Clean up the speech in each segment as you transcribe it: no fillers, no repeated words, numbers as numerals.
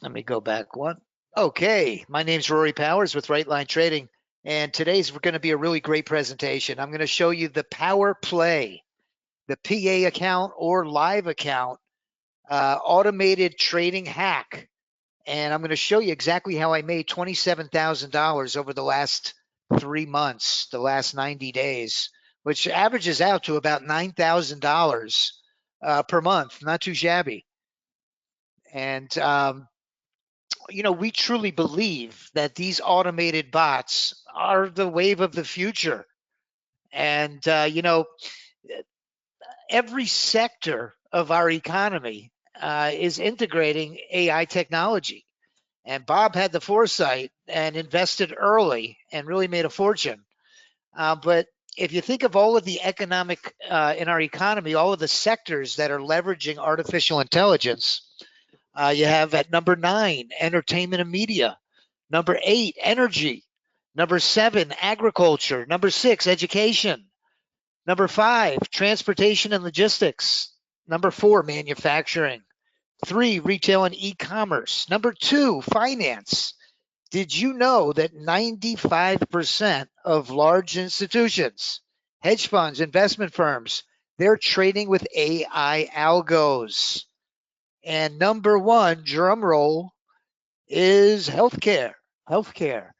Let me go back one. Okay, my name's Rory Powers with Right Line Trading, and today's going to be a really great presentation. I'm going to show you the Power Play, the PA account or live account, automated trading hack. And I'm going to show you exactly how I made $27,000 over the last 3 months, the last 90 days, which averages out to about $9,000 per month. Not too shabby. And we truly believe that these automated bots are the wave of the future. And, every sector of our economy is integrating AI technology. And Bob had the foresight and invested early and really made a fortune. But if you think of all of the economic in our economy, all of the sectors that are leveraging artificial intelligence, you have at number 9, entertainment and media. Number 8, energy. Number 7, agriculture. Number 6, education. Number 5, transportation and logistics. Number 4, manufacturing. 3, retail and e-commerce. Number 2, finance. Did you know that 95% of large institutions, hedge funds, investment firms, they're trading with AI algos? And number 1, drum roll, is healthcare. Healthcare.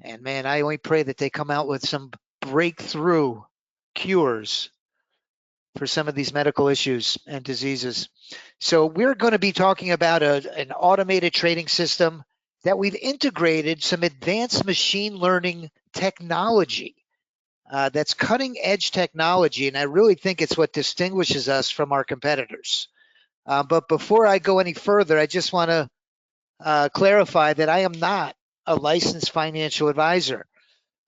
And man, I only pray that they come out with some breakthrough cures for some of these medical issues and diseases. So we're going to be talking about an automated trading system that we've integrated some advanced machine learning technology. That's cutting edge technology, and I really think it's what distinguishes us from our competitors. But before I go any further, I just want to clarify that I am not a licensed financial advisor.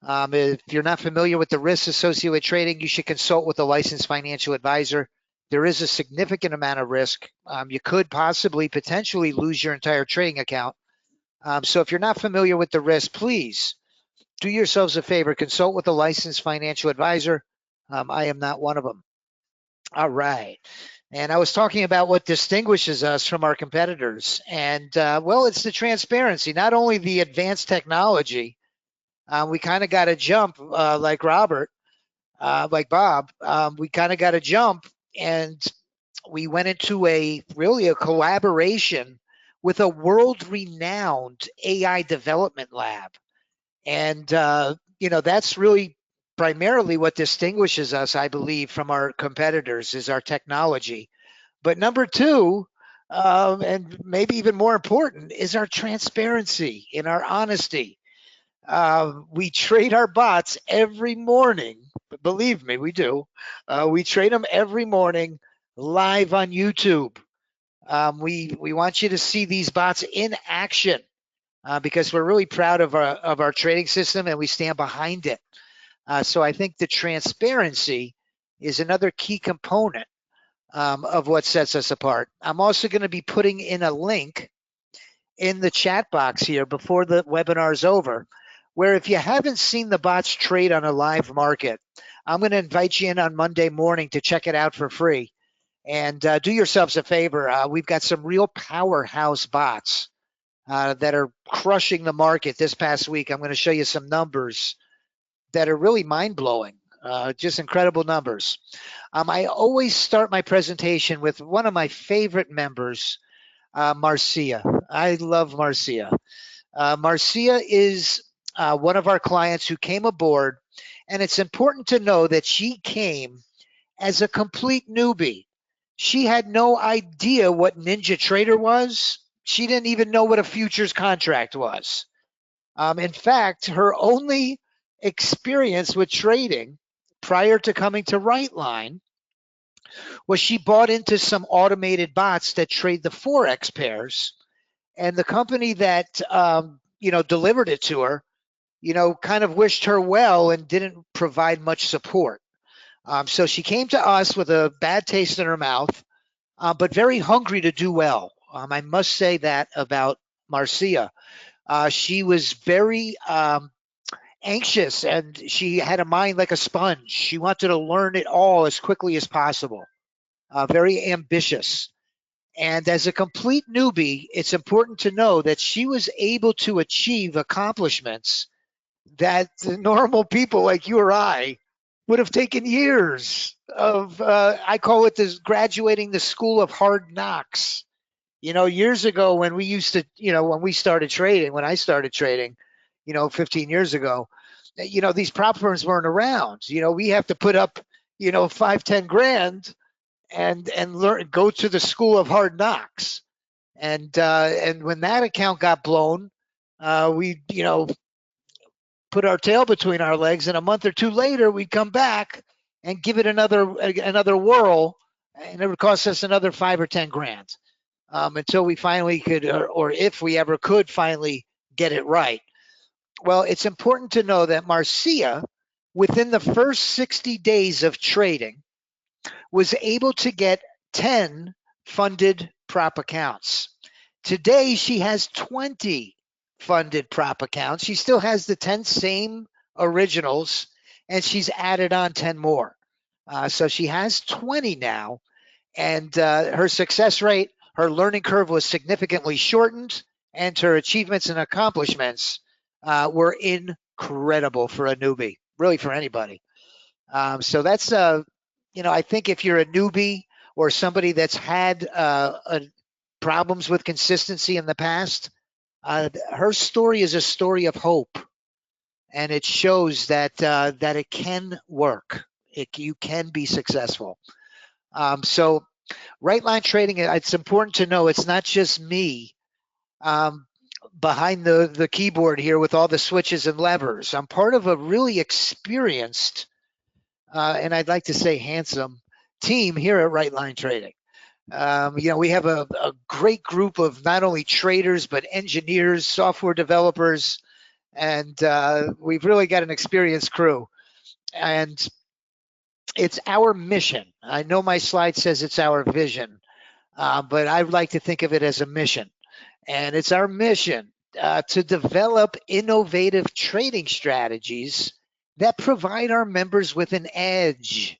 If you're not familiar with the risks associated with trading, you should consult with a licensed financial advisor. There is a significant amount of risk. You could potentially lose your entire trading account. So if you're not familiar with the risk, please do yourselves a favor, consult with a licensed financial advisor. I am not one of them. All right. And I was talking about what distinguishes us from our competitors. And well, it's the transparency, not only the advanced technology. We kind of got to jump like Robert, like Bob. We kind of got to jump, and we went into a collaboration with a world-renowned AI development lab. And, that's really primarily what distinguishes us, I believe, from our competitors is our technology. But number 2, and maybe even more important, is our transparency and our honesty. We trade our bots every morning. Believe me, we do. We trade them every morning live on YouTube. We want you to see these bots in action because we're really proud of our trading system and we stand behind it. So I think the transparency is another key component of what sets us apart. I'm also going to be putting in a link in the chat box here before the webinar is over, where if you haven't seen the bots trade on a live market, I'm going to invite you in on Monday morning to check it out for free. And do yourselves a favor. We've got some real powerhouse bots that are crushing the market this past week. I'm going to show you some numbers that are really mind-blowing, just incredible numbers. I always start my presentation with one of my favorite members, Marcia. I love Marcia. Marcia is one of our clients who came aboard, and it's important to know that she came as a complete newbie. She had no idea what Ninja Trader was. She didn't even know what a futures contract was. In fact, her only experience with trading prior to coming to Right Line was she bought into some automated bots that trade the Forex pairs, and the company that delivered it to her, kind of wished her well and didn't provide much support. So she came to us with a bad taste in her mouth, but very hungry to do well. I must say that about Marcia. She was very anxious, and she had a mind like a sponge. She wanted to learn it all as quickly as possible. Very ambitious. And as a complete newbie, it's important to know that she was able to achieve accomplishments that normal people like you or I would have taken years of. I call it this graduating the school of hard knocks. Years ago when we used to, when we started trading, when I started trading, 15 years ago, these prop firms weren't around. We have to put up, 5, 10 grand and learn, go to the school of hard knocks. And when that account got blown, we, put our tail between our legs, and a month or two later, we'd come back and give it another whirl, and it would cost us another 5 or 10 grand until we finally could, or if we ever could finally get it right. Well, it's important to know that Marcia, within the first 60 days of trading, was able to get 10 funded prop accounts. Today, she has 20 funded prop accounts. She still has the 10 same originals, and she's added on 10 more. So she has 20 now, and her success rate, her learning curve was significantly shortened, and her achievements and accomplishments were incredible for a newbie, really for anybody. So that's, I think if you're a newbie or somebody that's had problems with consistency in the past, her story is a story of hope, and it shows that that it can work. You can be successful. So right line trading, it's important to know it's not just me behind the keyboard here with all the switches and levers. I'm part of a really experienced and I'd like to say handsome team here at Right Line Trading. We have a great group of not only traders, but engineers, software developers, and we've really got an experienced crew. And it's our mission. I know my slide says it's our vision, but I like to think of it as a mission. And it's our mission to develop innovative trading strategies that provide our members with an edge.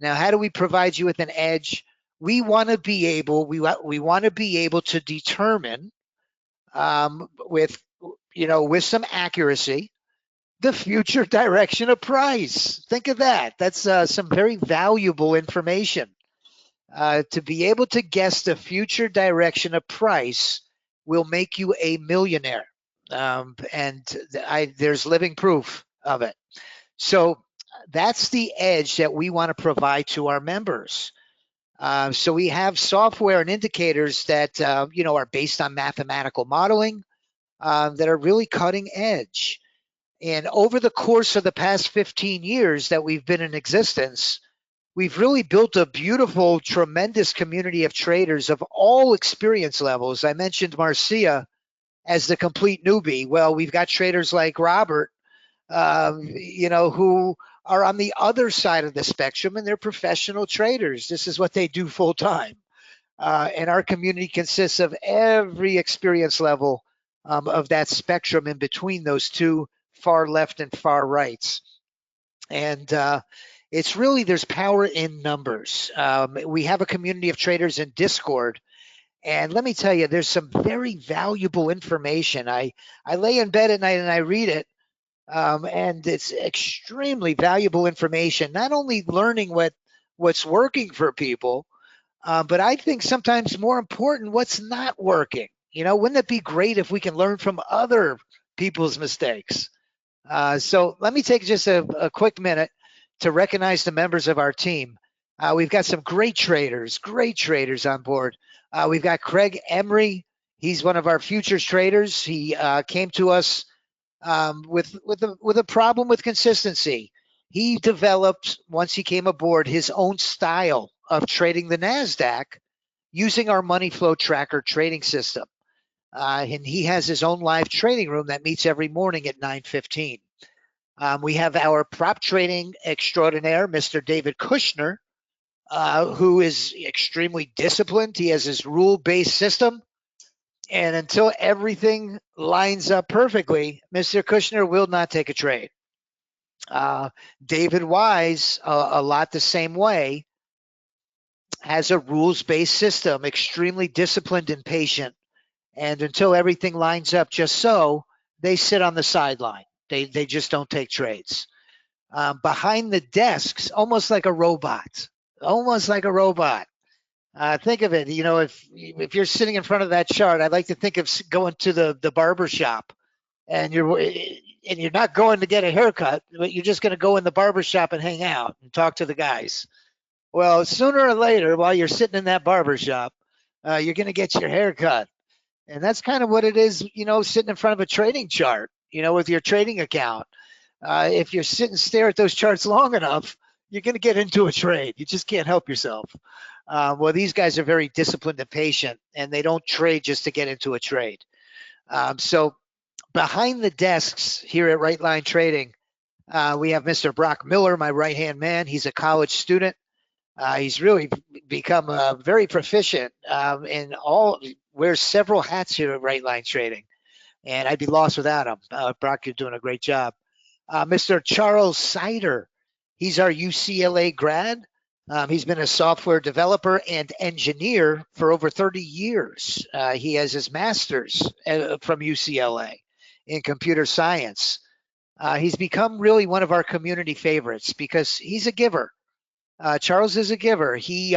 Now, how do we provide you with an edge? We want to be able, we want to be able to determine with some accuracy the future direction of price. Think of that. That's some very valuable information. To be able to guess the future direction of price will make you a millionaire. And there's living proof of it. So that's the edge that we want to provide to our members. So we have software and indicators that are based on mathematical modeling that are really cutting edge. And over the course of the past 15 years that we've been in existence, we've really built a beautiful, tremendous community of traders of all experience levels. I mentioned Marcia as the complete newbie. Well, we've got traders like Robert, who are on the other side of the spectrum, and they're professional traders. This is what they do full time. And our community consists of every experience level of that spectrum in between those two far left and far rights. And it's really, there's power in numbers. We have a community of traders in Discord. And let me tell you, there's some very valuable information. I lay in bed at night and I read it. And it's extremely valuable information, not only learning what's working for people, but I think sometimes more important, what's not working. Wouldn't it be great if we can learn from other people's mistakes? So let me take just a quick minute to recognize the members of our team. We've got some great traders on board. We've got Craig Emery. He's one of our futures traders. He came to us with a problem with consistency. He developed, once he came aboard, his own style of trading the NASDAQ using our money flow tracker trading system. And he has his own live trading room that meets every morning at 9:15. We have our prop trading extraordinaire, Mr. David Kushner, who is extremely disciplined. He has his rule-based system. And until everything lines up perfectly, Mr. Kushner will not take a trade. David Wise, a lot the same way. has a rules-based system, extremely disciplined and patient. And until everything lines up just so, they sit on the sideline. They just don't take trades. Behind the desks, almost like a robot, almost like a robot. Think of it, if you're sitting in front of that chart, I'd like to think of going to the barber shop, and you're not going to get a haircut, but you're just going to go in the barber shop and hang out and talk to the guys. Well, sooner or later, while you're sitting in that barber shop, you're going to get your haircut. And that's kind of what it is, sitting in front of a trading chart, with your trading account. If you sit and stare at those charts long enough, you're going to get into a trade. You just can't help yourself. Well, these guys are very disciplined and patient, and they don't trade just to get into a trade. So behind the desks here at Right Line Trading, we have Mr. Brock Miller, my right-hand man. He's a college student. He's really become very proficient wears several hats here at Right Line Trading, and I'd be lost without him. Brock, you're doing a great job. Mr. Charles Sider, he's our UCLA grad. He's been a software developer and engineer for over 30 years. He has his master's from UCLA in computer science. He's become really one of our community favorites because he's a giver. Charles is a giver. He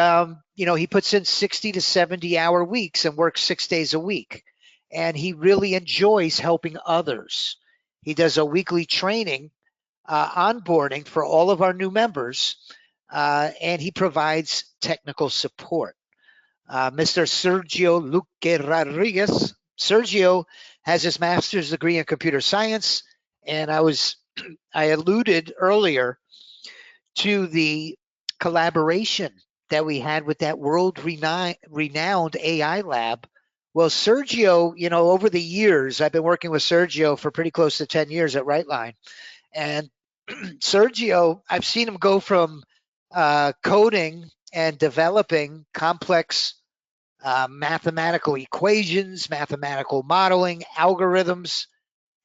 puts in 60 to 70 hour weeks and works 6 days a week. And he really enjoys helping others. He does a weekly training, onboarding for all of our new members, and he provides technical support. Mr. Sergio Luque Rodriguez. Sergio has his master's degree in computer science, and I alluded earlier to the collaboration that we had with that world-renowned AI lab. Well, Sergio, over the years, I've been working with Sergio for pretty close to 10 years at Rightline. And Sergio, I've seen him go from coding and developing complex mathematical equations, mathematical modeling, algorithms.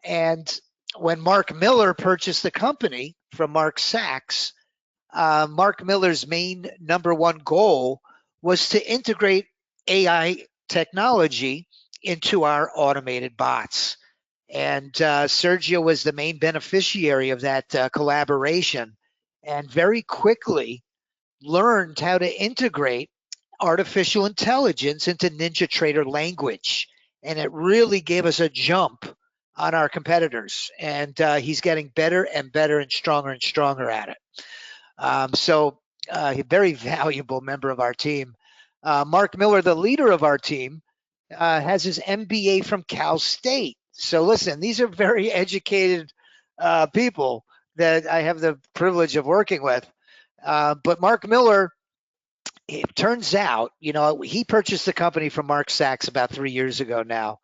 And when Mark Miller purchased the company from Mark Sachs, Mark Miller's main number one goal was to integrate AI technology into our automated bots. And Sergio was the main beneficiary of that collaboration, and very quickly learned how to integrate artificial intelligence into NinjaTrader language. And it really gave us a jump on our competitors. And he's getting better and better and stronger at it. So a very valuable member of our team. Mark Miller, the leader of our team, has his MBA from Cal State. So listen, these are very educated people that I have the privilege of working with. But Mark Miller, it turns out, he purchased the company from Mark Sachs about 3 years ago now.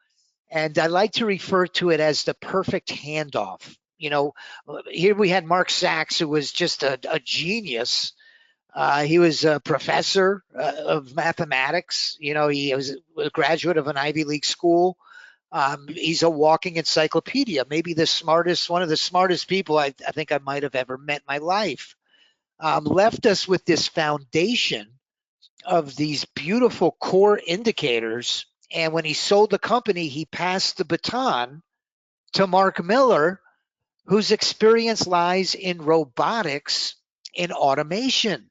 And I like to refer to it as the perfect handoff. Here we had Mark Sachs, who was just a genius. He was a professor of mathematics. He was a graduate of an Ivy League school. He's a walking encyclopedia, maybe one of the smartest people I think I might have ever met in my life. Left us with this foundation of these beautiful core indicators. And when he sold the company, he passed the baton to Mark Miller, whose experience lies in robotics and automation.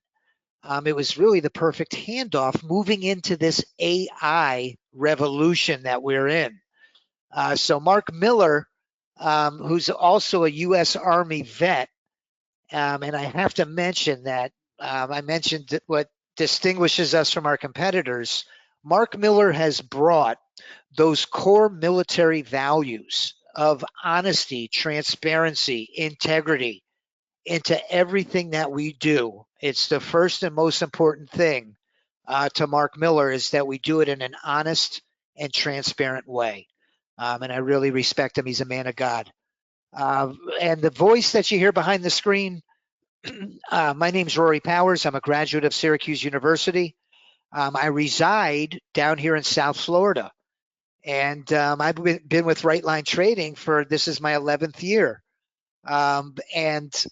It was really the perfect handoff moving into this AI revolution that we're in. So Mark Miller, who's also a U.S. Army vet, and I have to mention that I mentioned what distinguishes us from our competitors. Mark Miller has brought those core military values of honesty, transparency, integrity into everything that we do. It's the first and most important thing to Mark Miller, is that we do it in an honest and transparent way. And I really respect him. He's a man of God. And the voice that you hear behind the screen, my name's Rory Powers. I'm a graduate of Syracuse University. I reside down here in South Florida. And I've been with Right Line Trading this is my 11th year. And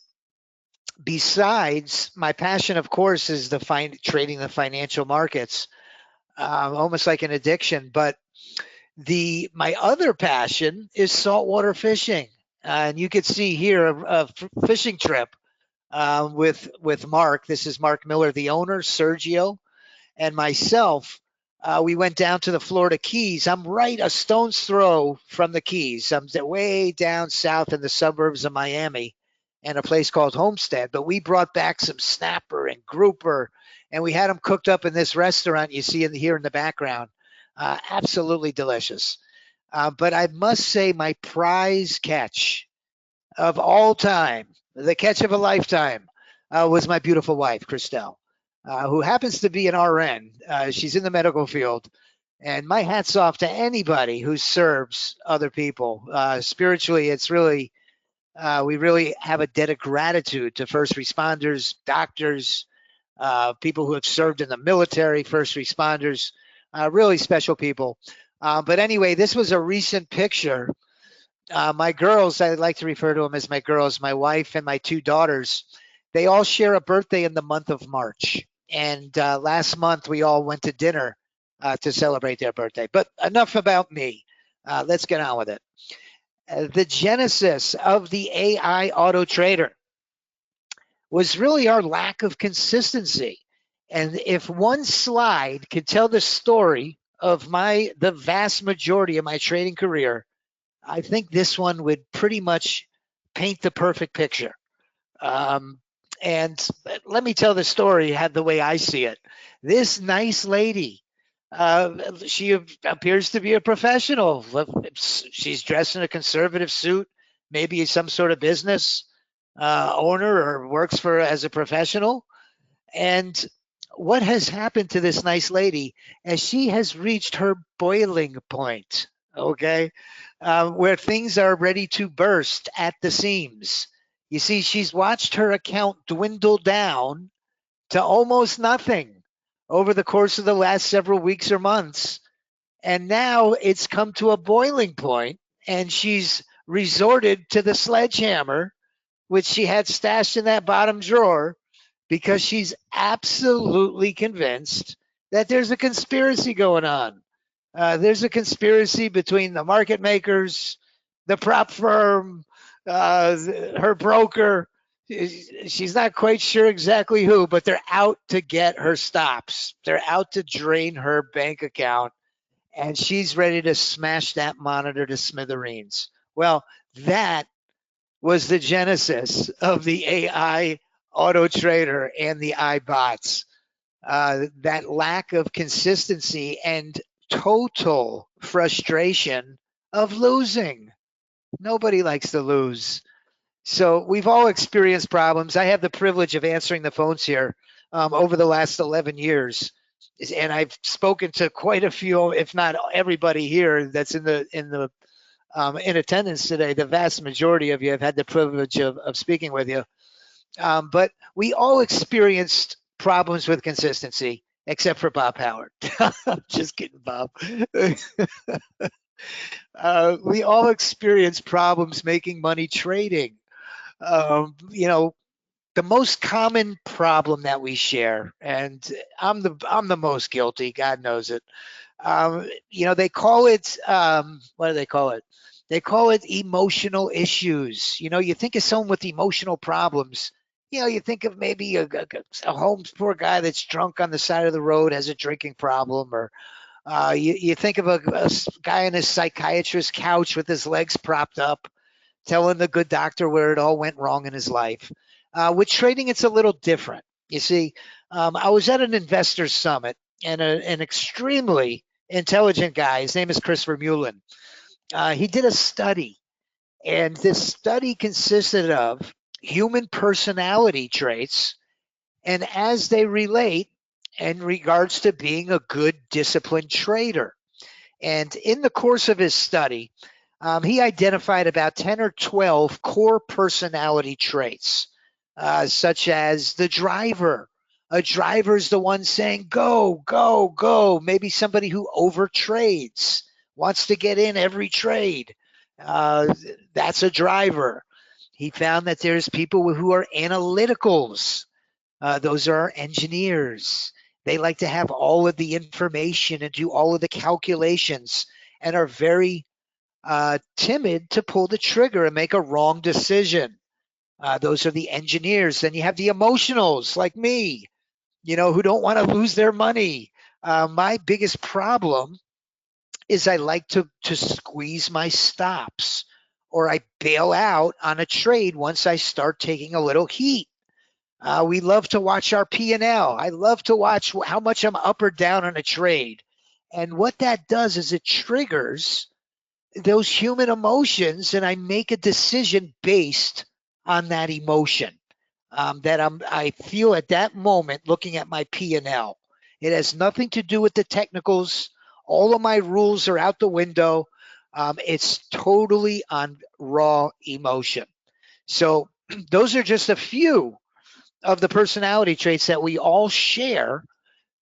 besides my passion, of course, is trading the financial markets, almost like an addiction. But my other passion is saltwater fishing. And you could see here a fishing trip with Mark. This is Mark Miller, the owner, Sergio, and myself. We went down to the Florida Keys. I'm right a stone's throw from the Keys. I'm way down south in the suburbs of Miami, and a place called Homestead. But we brought back some snapper and grouper, and we had them cooked up in this restaurant you see here in the background. Absolutely delicious. But I must say, my prize catch of all time, the catch of a lifetime, was my beautiful wife, Christelle, who happens to be an RN. She's in the medical field. And my hat's off to anybody who serves other people. Spiritually, it's really, we really have a debt of gratitude to first responders, doctors, people who have served in the military, first responders, really special people. But anyway, this was a recent picture. My girls, I like to refer to them as my girls, my wife and my two daughters, they all share a birthday in the month of March. And last month, we all went to dinner to celebrate their birthday. But enough about me. Let's get on with it. The genesis of the AI auto trader was really our lack of consistency. And if one slide could tell the story of the vast majority of my trading career, I think this one would pretty much paint the perfect picture. And let me tell the story the way I see it. This nice lady, she appears to be a professional. She's dressed in a conservative suit, maybe some sort of business owner or works as a professional. And what has happened to this nice lady as she has reached her boiling point, okay, where things are ready to burst at the seams. You see, she's watched her account dwindle down to almost nothing over the course of the last several weeks or months. And now it's come to a boiling point, and she's resorted to the sledgehammer, which she had stashed in that bottom drawer, because she's absolutely convinced that there's a conspiracy going on. There's a conspiracy between the market makers, the prop firm, her broker. She's not quite sure exactly who, but they're out to get her stops. They're out to drain her bank account, and she's ready to smash that monitor to smithereens. Well, that was the genesis of the AI auto trader and the iBots. That lack of consistency and total frustration of losing. Nobody likes to lose. So we've all experienced problems. I have the privilege of answering the phones here over the last 11 years. And I've spoken to quite a few, if not everybody here that's in attendance today. The vast majority of you have had the privilege of speaking with you. But we all experienced problems with consistency, except for Bob Howard. I'm just kidding, Bob. We all experience problems making money trading. The most common problem that we share, and I'm the most guilty. God knows it. They call it, what do they call it? They call it emotional issues. You think of someone with emotional problems. You think of maybe a homeless poor guy that's drunk on the side of the road, has a drinking problem, or you think of a guy on his psychiatrist's couch with his legs propped up, telling the good doctor where it all went wrong in his life. With trading, it's a little different. You see, I was at an investor summit, and an extremely intelligent guy, his name is Christopher Mullen. He did a study, and this study consisted of human personality traits and as they relate in regards to being a good disciplined trader. And in the course of his study, he identified about 10 or 12 core personality traits, such as the driver. A driver is the one saying, go, go, go. Maybe somebody who overtrades, wants to get in every trade. That's a driver. He found that there's people who are analyticals. Those are engineers. They like to have all of the information and do all of the calculations and are very timid to pull the trigger and make a wrong decision. Those are the engineers. Then you have the emotionals like me, who don't want to lose their money. My biggest problem is I like to squeeze my stops, or I bail out on a trade once I start taking a little heat. We love to watch our P&L. I love to watch how much I'm up or down on a trade. And what that does is it triggers those human emotions, and I make a decision based on that emotion that I feel at that moment looking at my P&L. It has nothing to do with the technicals. All of my rules are out the window. It's totally on raw emotion. So those are just a few of the personality traits that we all share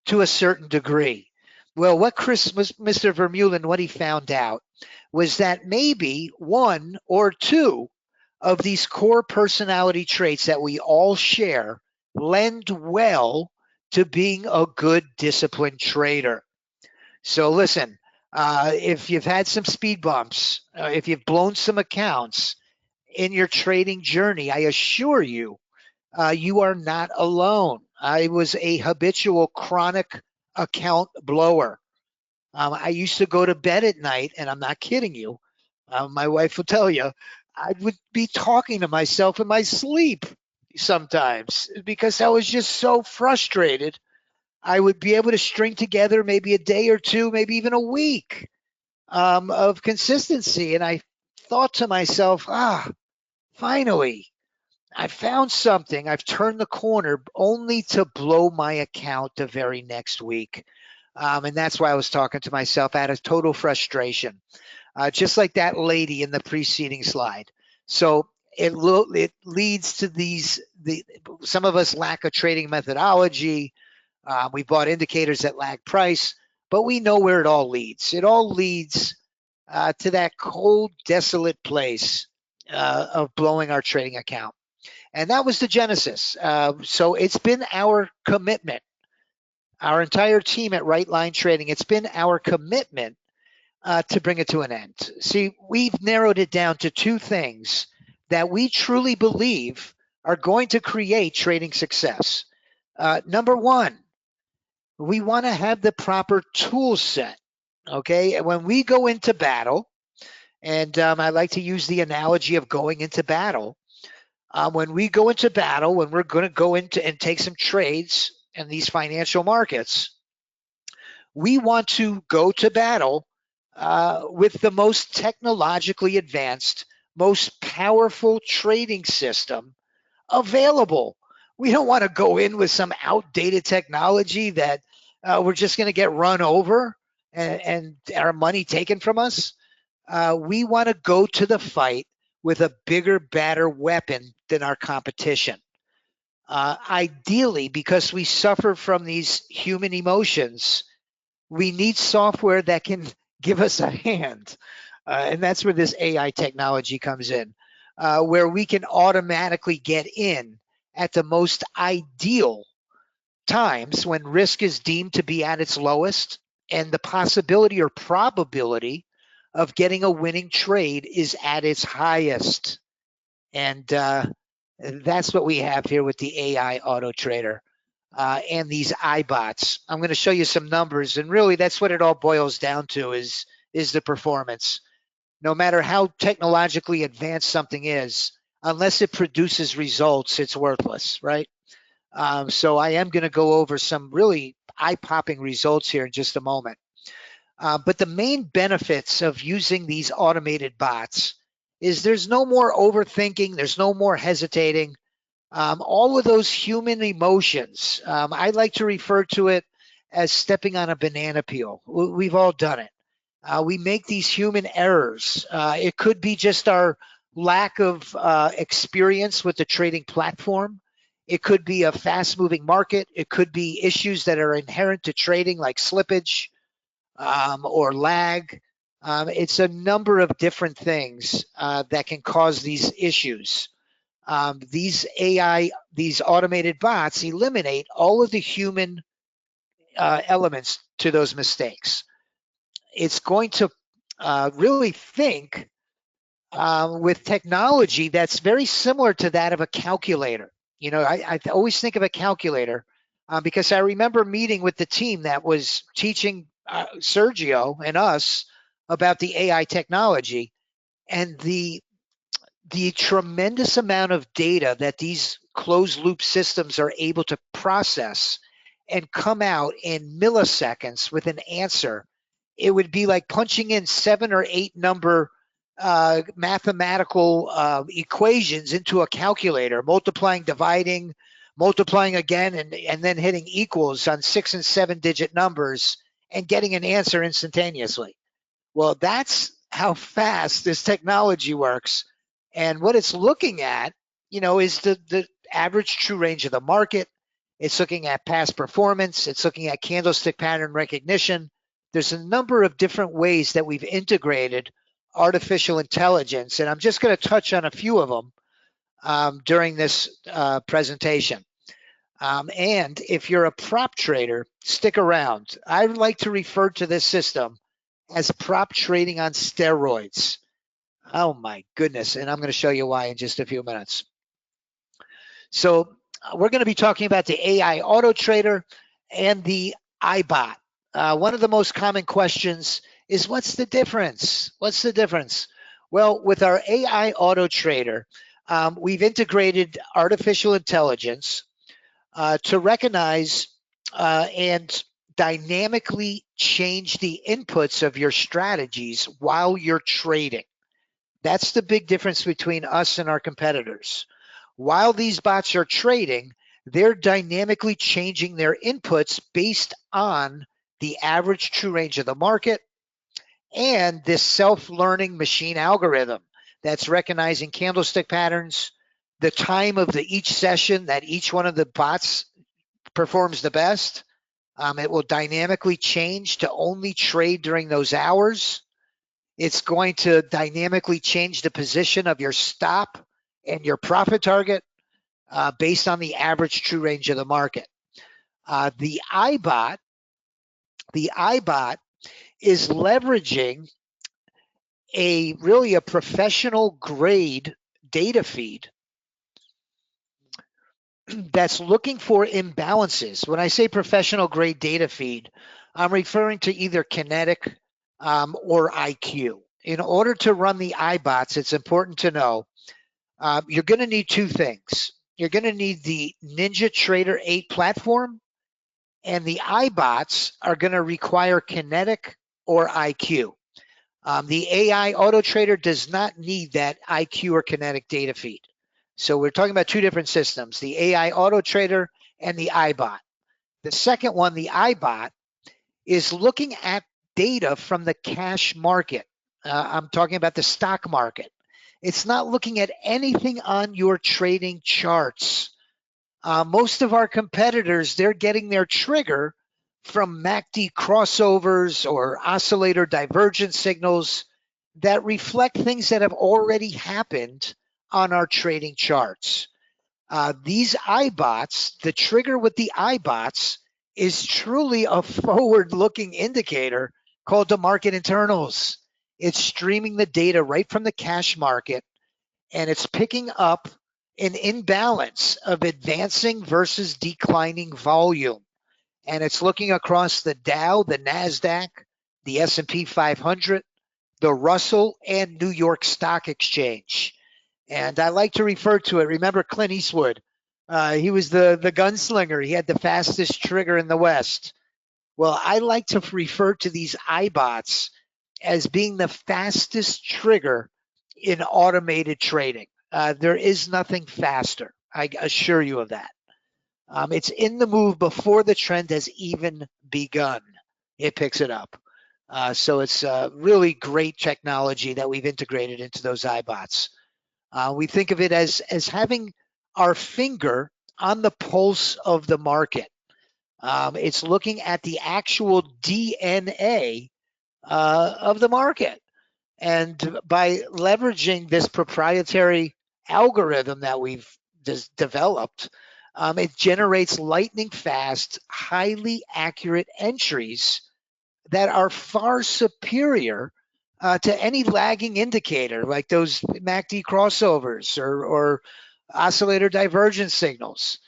to a certain degree. Well, what Mr. Vermeulen, what he found out was that maybe one or two of these core personality traits that we all share lend well to being a good disciplined trader. So listen, if you've had some speed bumps, if you've blown some accounts in your trading journey, I assure you, you are not alone. I was a habitual chronic account blower. I used to go to bed at night, and I'm not kidding you. My wife will tell you, I would be talking to myself in my sleep sometimes because I was just so frustrated. I would be able to string together maybe a day or two, maybe even a week of consistency. And I thought to myself, finally, I found something. I've turned the corner only to blow my account the very next week. And that's why I was talking to myself out of total frustration, just like that lady in the preceding slide. So it leads to some of us lack a trading methodology. We bought indicators that lag price, but we know where it all leads. It all leads to that cold, desolate place of blowing our trading account. And that was the genesis. So it's been our commitment, our entire team at Right Line Trading, it's been our commitment to bring it to an end. See, we've narrowed it down to two things that we truly believe are going to create trading success. Number one, we want to have the proper tool set. Okay, when we go into battle, and I like to use the analogy of going into battle. When we go into battle, when we're going to go into and take some trades in these financial markets, we want to go to battle with the most technologically advanced, most powerful trading system available. We don't want to go in with some outdated technology that we're just going to get run over and our money taken from us. We want to go to the fight with a bigger, badder weapon than our competition. Ideally, because we suffer from these human emotions, we need software that can give us a hand. And that's where this AI technology comes in, where we can automatically get in at the most ideal times when risk is deemed to be at its lowest and the possibility or probability of getting a winning trade is at its highest. And that's what we have here with the AI auto trader and these iBots. I'm going to show you some numbers, and really that's what it all boils down to is the performance. No matter how technologically advanced something is, unless it produces results, it's worthless, right? So I am going to go over some really eye-popping results here in just a moment. But the main benefits of using these automated bots is there's no more overthinking, there's no more hesitating. All of those human emotions, I like to refer to it as stepping on a banana peel. We've all done it. We make these human errors. It could be just our lack of experience with the trading platform. It could be a fast-moving market. It could be issues that are inherent to trading like slippage or lag. It's a number of different things that can cause these issues. these automated bots eliminate all of the human elements to those mistakes. It's going to really think with technology that's very similar to that of a calculator. You know, I always think of a calculator because I remember meeting with the team that was teaching Sergio and us about the AI technology and the tremendous amount of data that these closed loop systems are able to process and come out in milliseconds with an answer. It would be like punching in 7 or 8 number mathematical equations into a calculator, multiplying, dividing, multiplying again, and then hitting equals on 6 and 7 digit numbers and getting an answer instantaneously. Well, that's how fast this technology works. And what it's looking at, you know, is the average true range of the market. It's looking at past performance. It's looking at candlestick pattern recognition. There's a number of different ways that we've integrated artificial intelligence, and I'm just going to touch on a few of them during this presentation. And if you're a prop trader, stick around. I like to refer to this system as prop trading on steroids. Oh my goodness. And I'm going to show you why in just a few minutes. So we're going to be talking about the AI auto trader and the iBot. One of the most common questions is, what's the difference? What's the difference? Well, with our AI auto trader, we've integrated artificial intelligence to recognize and dynamically change the inputs of your strategies while you're trading. That's the big difference between us and our competitors. While these bots are trading, they're dynamically changing their inputs based on the average true range of the market and this self-learning machine algorithm that's recognizing candlestick patterns, the time of each session that each one of the bots performs the best. It will dynamically change to only trade during those hours. It's going to dynamically change the position of your stop and your profit target based on the average true range of the market. The iBot is leveraging really a professional grade data feed that's looking for imbalances. When I say professional grade data feed, I'm referring to either kinetic or IQ. In order to run the iBots, it's important to know you're going to need two things. You're going to need the NinjaTrader 8 platform, and the iBots are going to require kinetic or IQ. The AI auto trader does not need that IQ or kinetic data feed. So we're talking about two different systems, the AI auto trader and the iBot. The second one, the iBot, is looking at data from the cash market. I'm talking about the stock market. It's not looking at anything on your trading charts. Most of our competitors, they're getting their trigger from MACD crossovers or oscillator divergence signals that reflect things that have already happened on our trading charts. These iBots, the trigger with the iBots is truly a forward-looking indicator called the market internals. It's streaming the data right from the cash market, and it's picking up an imbalance of advancing versus declining volume. And it's looking across the Dow, the NASDAQ, the S&P 500, the Russell, and New York Stock Exchange. And I like to refer to it. Remember Clint Eastwood? He was the gunslinger. He had the fastest trigger in the West. Well, I like to refer to these iBots as being the fastest trigger in automated trading. There is nothing faster. I assure you of that. It's in the move before the trend has even begun. It picks it up. So it's really great technology that we've integrated into those iBots. We think of it as having our finger on the pulse of the market. It's looking at the actual DNA of the market. And by leveraging this proprietary algorithm that we've developed, it generates lightning fast, highly accurate entries that are far superior to any lagging indicator, like those MACD crossovers or oscillator divergence signals.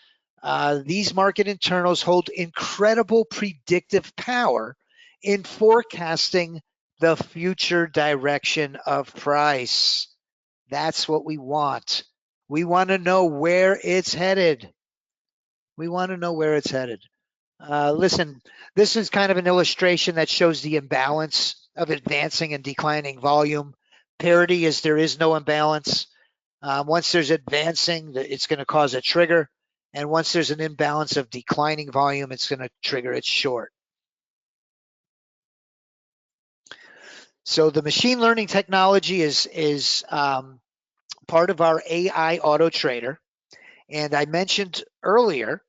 These market internals hold incredible predictive power in forecasting the future direction of price. That's what we want. We want to know where it's headed. We want to know where it's headed. Listen, this is kind of an illustration that shows the imbalance of advancing and declining volume. Parity is there is no imbalance. Once there's advancing, it's going to cause a trigger. And once there's an imbalance of declining volume, it's going to trigger its short. So the machine learning technology is part of our AI auto trader. And I mentioned earlier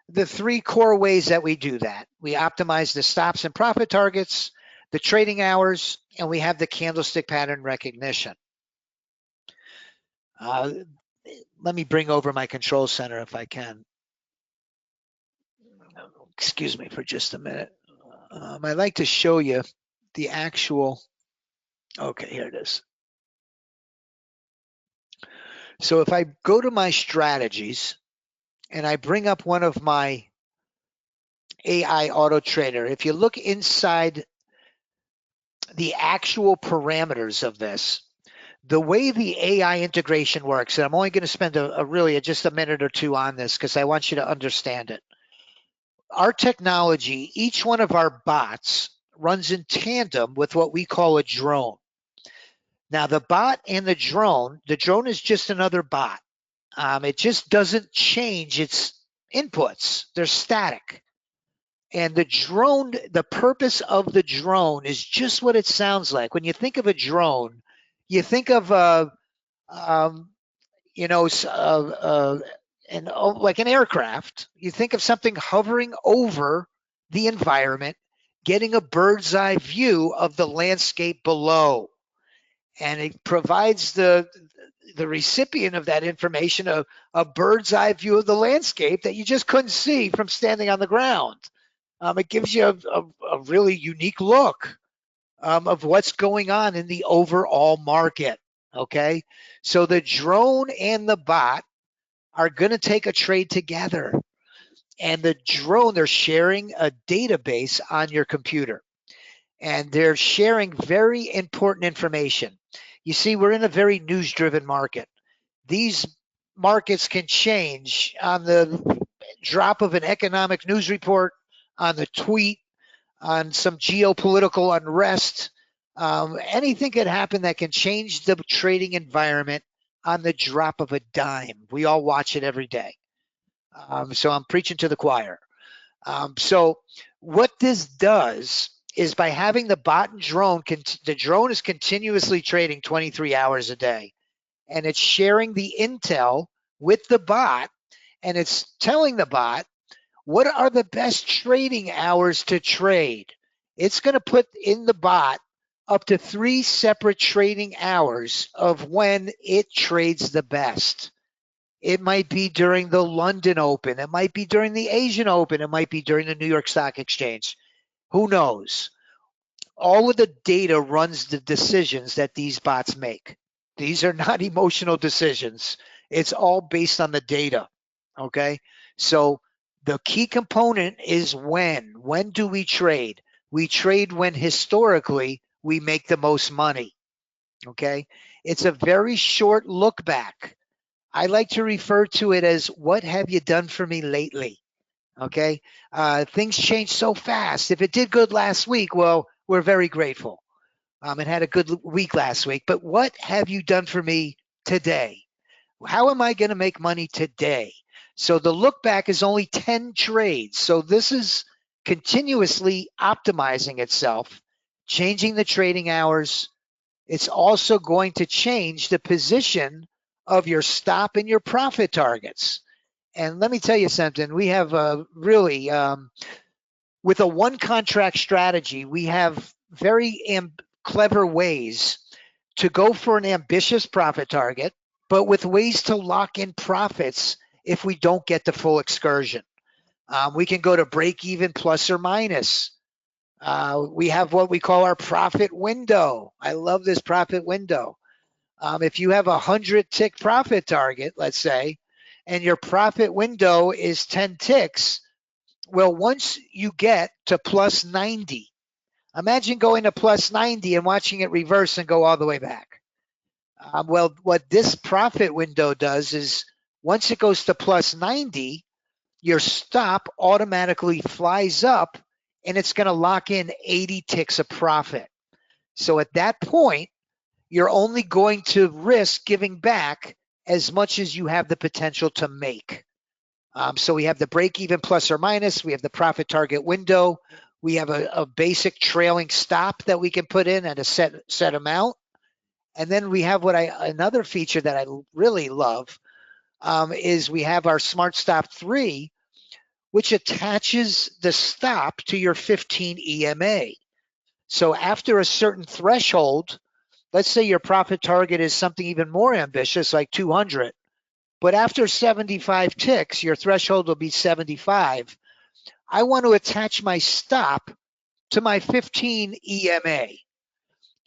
the three core ways that we do that. We optimize the stops and profit targets, the trading hours, and we have the candlestick pattern recognition. Let me bring over my control center if I can. Excuse me for just a minute. I'd like to show you the actual, okay, here it is. So if I go to my strategies and I bring up one of my AI auto trader, if you look inside the actual parameters of this, the way the AI integration works, and I'm only going to spend just a minute or two on this because I want you to understand it. Our technology, each one of our bots runs in tandem with what we call a drone. Now the bot and the drone is just another bot. It just doesn't change its inputs. They're static. And the drone, the purpose of the drone is just what it sounds like. When you think of a drone, you think of like an aircraft. You think of something hovering over the environment, getting a bird's eye view of the landscape below, and it provides the recipient of that information a bird's eye view of the landscape that you just couldn't see from standing on the ground. It gives you a really unique look of what's going on in the overall market. Okay, so the drone and the bot are going to take a trade together, and the drone, they're sharing a database on your computer, and they're sharing very important information. You see, we're in a very news-driven market. These markets can change on the drop of an economic news report, on the tweet, on some geopolitical unrest. Anything could happen that can change the trading environment on the drop of a dime. We all watch it every day. So I'm preaching to the choir. So what this does is by having the bot and drone, the drone is continuously trading 23 hours a day, and it's sharing the intel with the bot, and it's telling the bot what are the best trading hours to trade. It's going to put in the bot up to 3 separate trading hours of when it trades the best. It might be during the London Open. It might be during the Asian Open. It might be during the New York Stock Exchange. Who knows? All of the data runs the decisions that these bots make. These are not emotional decisions. It's all based on the data, okay? So the key component is when. When do we trade? We trade when historically we make the most money, okay? It's a very short look back. I like to refer to it as, what have you done for me lately? Okay. Things change so fast. If it did good last week, well, we're very grateful. It had a good week last week, but what have you done for me today? How am I going to make money today? So the look back is only 10 trades. So this is continuously optimizing itself, changing the trading hours. It's also going to change the position of your stop and your profit targets. And let me tell you something, we have really, with a one contract strategy, we have very clever ways to go for an ambitious profit target, but with ways to lock in profits if we don't get the full excursion. We can go to break even plus or minus. We have what we call our profit window. I love this profit window. If you have a 100 tick profit target, let's say, and your profit window is 10 ticks, well, once you get to plus 90, imagine going to plus 90 and watching it reverse and go all the way back. Well, what this profit window does is once it goes to plus 90, your stop automatically flies up and it's going to lock in 80 ticks of profit. So at that point, you're only going to risk giving back as much as you have the potential to make. So we have the break even plus or minus, we have the profit target window, we have a basic trailing stop that we can put in at a set amount. And then we have another feature that I really love is we have our Smart Stop 3, which attaches the stop to your 15 EMA. So after a certain threshold, let's say your profit target is something even more ambitious, like 200, but after 75 ticks, your threshold will be 75. I want to attach my stop to my 15 EMA.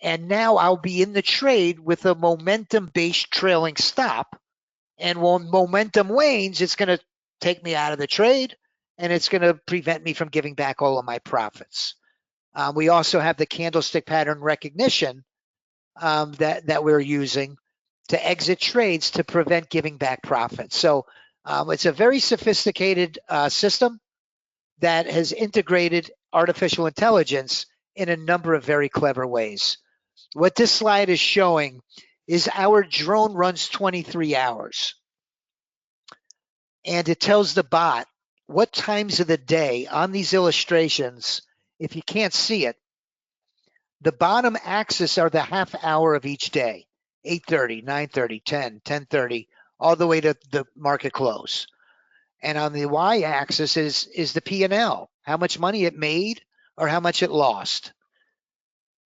And now I'll be in the trade with a momentum-based trailing stop. And when momentum wanes, it's going to take me out of the trade, and it's going to prevent me from giving back all of my profits. We also have the candlestick pattern recognition that we're using to exit trades to prevent giving back profits. So it's a very sophisticated system that has integrated artificial intelligence in a number of very clever ways. What this slide is showing is our drone runs 23 hours. And it tells the bot what times of the day on these illustrations, if you can't see it, the bottom axis are the half hour of each day, 8:30, 9:30, 10, 10:30, all the way to the market close. And on the y-axis is the P&L, how much money it made or how much it lost.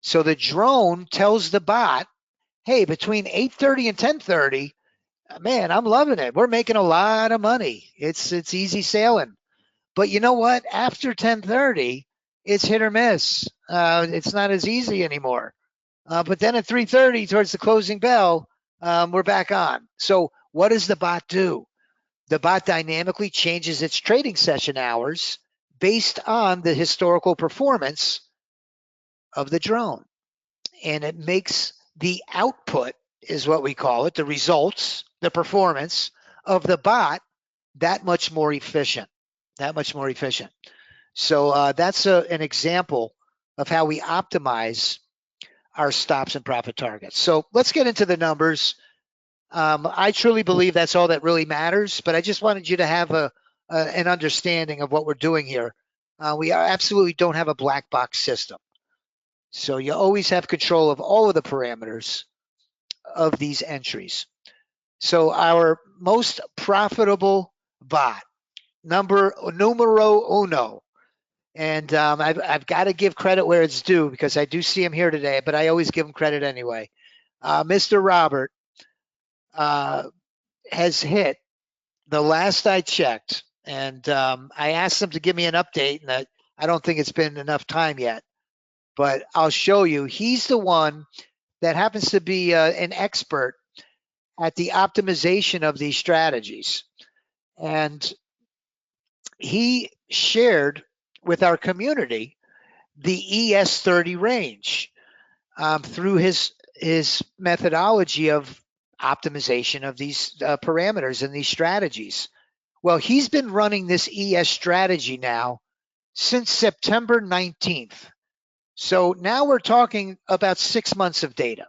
So the drone tells the bot, hey, between 8:30 and 10:30, man, I'm loving it. We're making a lot of money. It's easy sailing. But you know what? After 10:30, it's hit or miss. It's not as easy anymore. But then at 3:30, towards the closing bell, we're back on. So what does the bot do? The bot dynamically changes its trading session hours based on the historical performance of the drone. And it makes the output, is what we call it, the results, the performance of the bot that much more efficient, So that's an example of how we optimize our stops and profit targets. So let's get into the numbers. I truly believe that's all that really matters, but I just wanted you to have an understanding of what we're doing here. We absolutely don't have a black box system. So you always have control of all of the parameters of these entries. So our most profitable bot, numero uno. And I've got to give credit where it's due because I do see him here today, but I always give him credit anyway. Mr. Robert has hit the last I checked, and I asked him to give me an update, and I don't think it's been enough time yet, but I'll show you. He's the one that happens to be an expert at the optimization of these strategies. And he shared with our community the ES30 range through his methodology of optimization of these parameters and these strategies. Well, he's been running this ES strategy now since September 19th. So now we're talking about 6 months of data.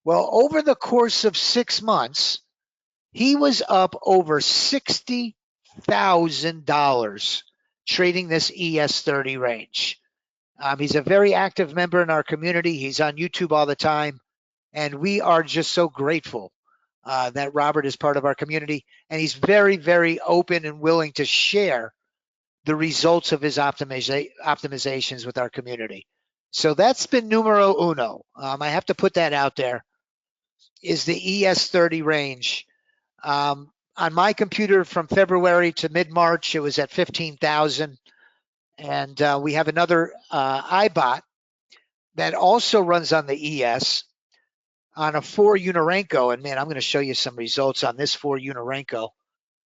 Well, over the course of 6 months, he was up over $60,000 trading this ES30 range. He's a very active member in our community. He's on YouTube all the time. And we are just so grateful that Robert is part of our community. And he's very, very open and willing to share the results of his optimizations with our community. So that's been numero uno. I have to put that out there. is the ES30 range. On my computer from February to mid-March, it was at 15,000. And we have another iBot that also runs on the ES on a 4 Unorenco. And man, I'm going to show you some results on this 4 Unorenco.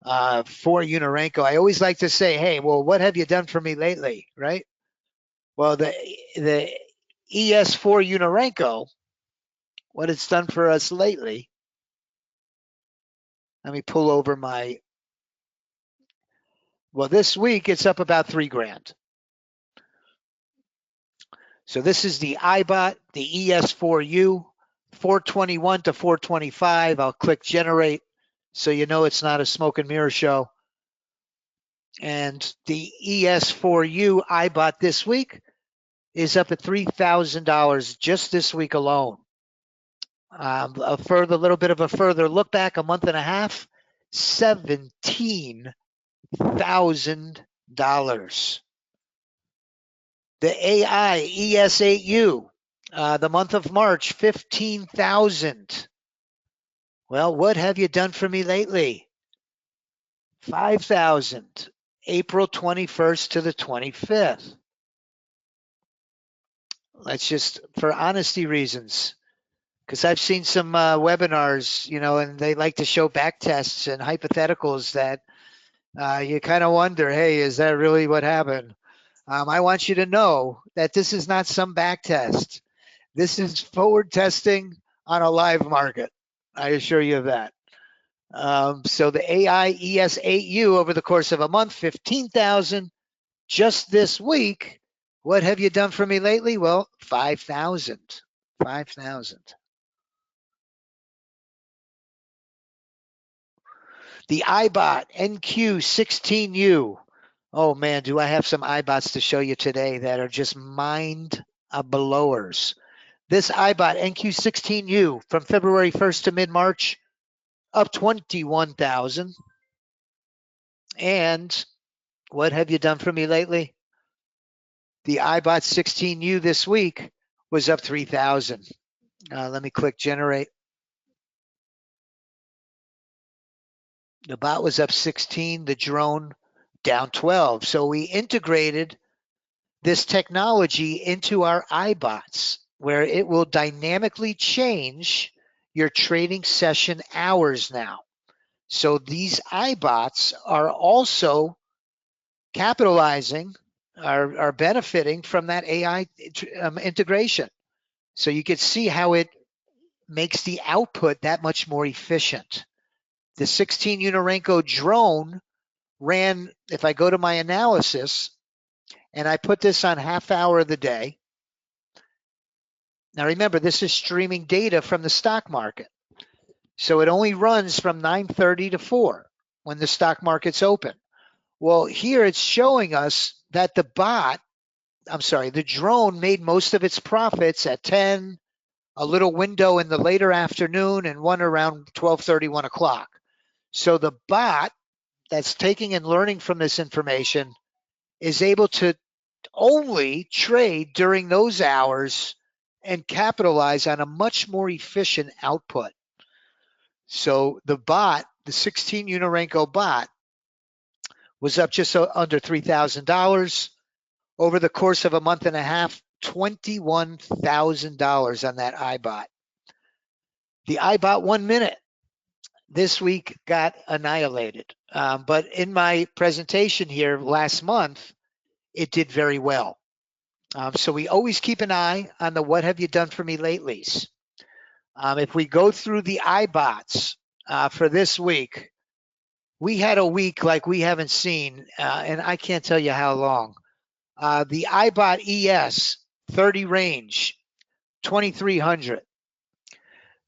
4 Unorenco. I always like to say, hey, well, what have you done for me lately, right? Well, the ES4 Unorenco, what it's done for us lately. Let me pull over my, well, this week it's up about $3,000. So this is the iBot, the ES4U, 421 to 425. I'll click generate so you know it's not a smoke and mirror show. And the ES4U iBot this week is up at $3,000 just this week alone. Little bit of a further look back, a month and a half, $17,000. The AI ES8U, the month of March, 15,000. Well, what have you done for me lately? 5,000, April 21st to the 25th. Let's just, for honesty reasons, because I've seen some webinars, and they like to show back tests and hypotheticals that you kind of wonder, hey, is that really what happened? I want you to know that this is not some back test. This is forward testing on a live market. I assure you of that. So the AI ES8U over the course of a month, 15,000. Just this week, what have you done for me lately? Well, 5,000. 5,000. The iBot NQ16U. Oh man, do I have some iBots to show you today that are just mind blowers. This iBot NQ16U from February 1st to mid-March, up 21,000. And what have you done for me lately? The iBot 16U this week was up 3,000. Let me click generate. The bot was up 16, the drone down 12. So we integrated this technology into our iBots, where it will dynamically change your trading session hours now. So these iBots are also capitalizing, are benefiting from that AI integration. So you can see how it makes the output that much more efficient. The 16 Unorenco drone ran, if I go to my analysis, and I put this on half hour of the day. Now remember, this is streaming data from the stock market. So it only runs from 9:30 to 4 when the stock market's open. Well, here it's showing us that the drone made most of its profits at 10, a little window in the later afternoon, and one around 12:30, 1 o'clock. So the bot that's taking and learning from this information is able to only trade during those hours and capitalize on a much more efficient output. So the bot, the 16 Unorenco bot, was up just under $3,000 over the course of a month and a half, $21,000 on that iBot. The iBot 1 minute this week got annihilated. But in my presentation here last month, it did very well. So we always keep an eye on the what have you done for me latelys. If we go through the iBots for this week, we had a week like we haven't seen, and I can't tell you how long. The iBot ES 30 range, 2,300.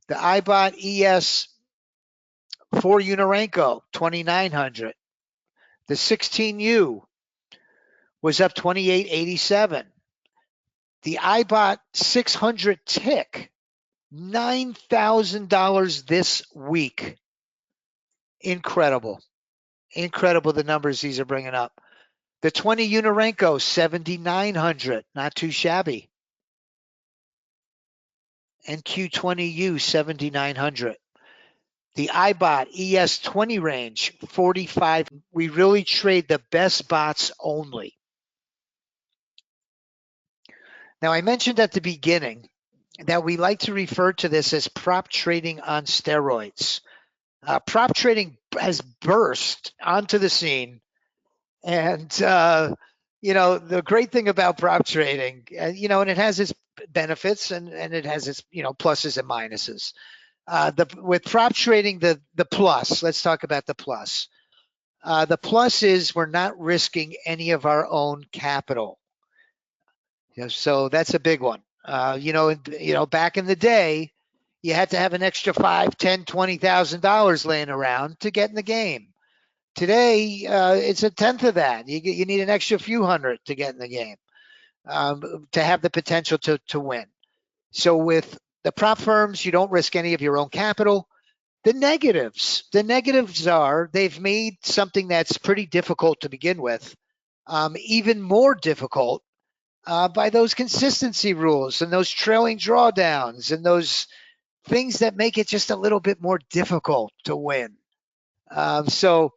The iBot ES 4 Unorenco, 2,900. The 16U was up 28.87. The iBot 600 tick, $9,000 this week. Incredible. Incredible the numbers these are bringing up. The 20 Unorenco, 7,900, not too shabby. and Q20U 7900. The iBot ES20 range 45. We really trade the best bots only. Now, I mentioned at the beginning that we like to refer to this as prop trading on steroids. Prop trading has burst onto the scene. And, the great thing about prop trading, and it has its benefits and it has its, pluses and minuses. With prop trading, the plus, let's talk about the plus. The plus is we're not risking any of our own capital. So that's a big one. Back in the day, you had to have an extra $5, $10, $20,000 laying around to get in the game. Today, it's a tenth of that. You need an extra few hundred to get in the game to have the potential to win. So with the prop firms, you don't risk any of your own capital. The negatives are they've made something that's pretty difficult to begin with even more difficult by those consistency rules and those trailing drawdowns and those things that make it just a little bit more difficult to win. So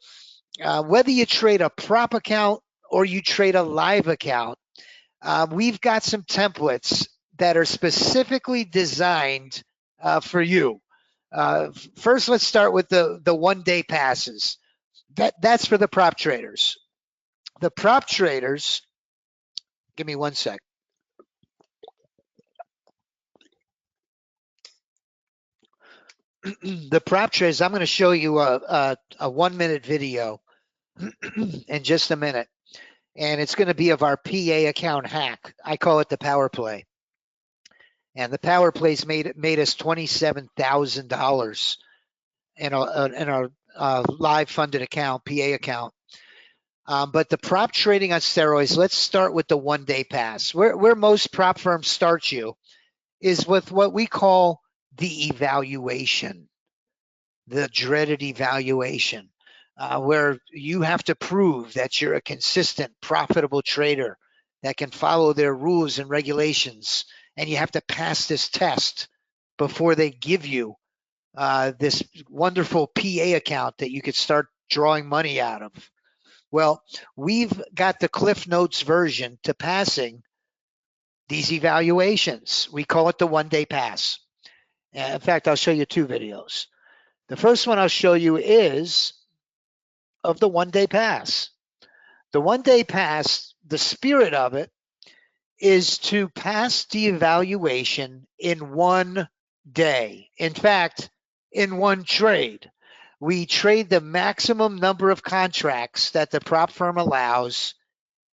whether you trade a prop account or you trade a live account, we've got some templates that are specifically designed for you. First, let's start with the 1-day passes. That's for the prop traders. The prop traders, give me one sec. The prop traders, I'm going to show you a 1-minute video in just a minute. And it's going to be of our PA account hack. I call it the power play. And the power plays made us $27,000 in our live funded account, PA account. But the prop trading on steroids, let's start with the 1-day pass. Where most prop firms start you is with what we call the evaluation, the dreaded evaluation, where you have to prove that you're a consistent, profitable trader that can follow their rules and regulations, and you have to pass this test before they give you this wonderful PA account that you could start drawing money out of. Well, we've got the Cliff Notes version to passing these evaluations. We call it the 1-day pass. In fact, I'll show you 2 videos. The first one I'll show you is of the 1-day pass. The 1-day pass, the spirit of it is to pass the evaluation in 1 day. In fact, in 1 trade. We trade the maximum number of contracts that the prop firm allows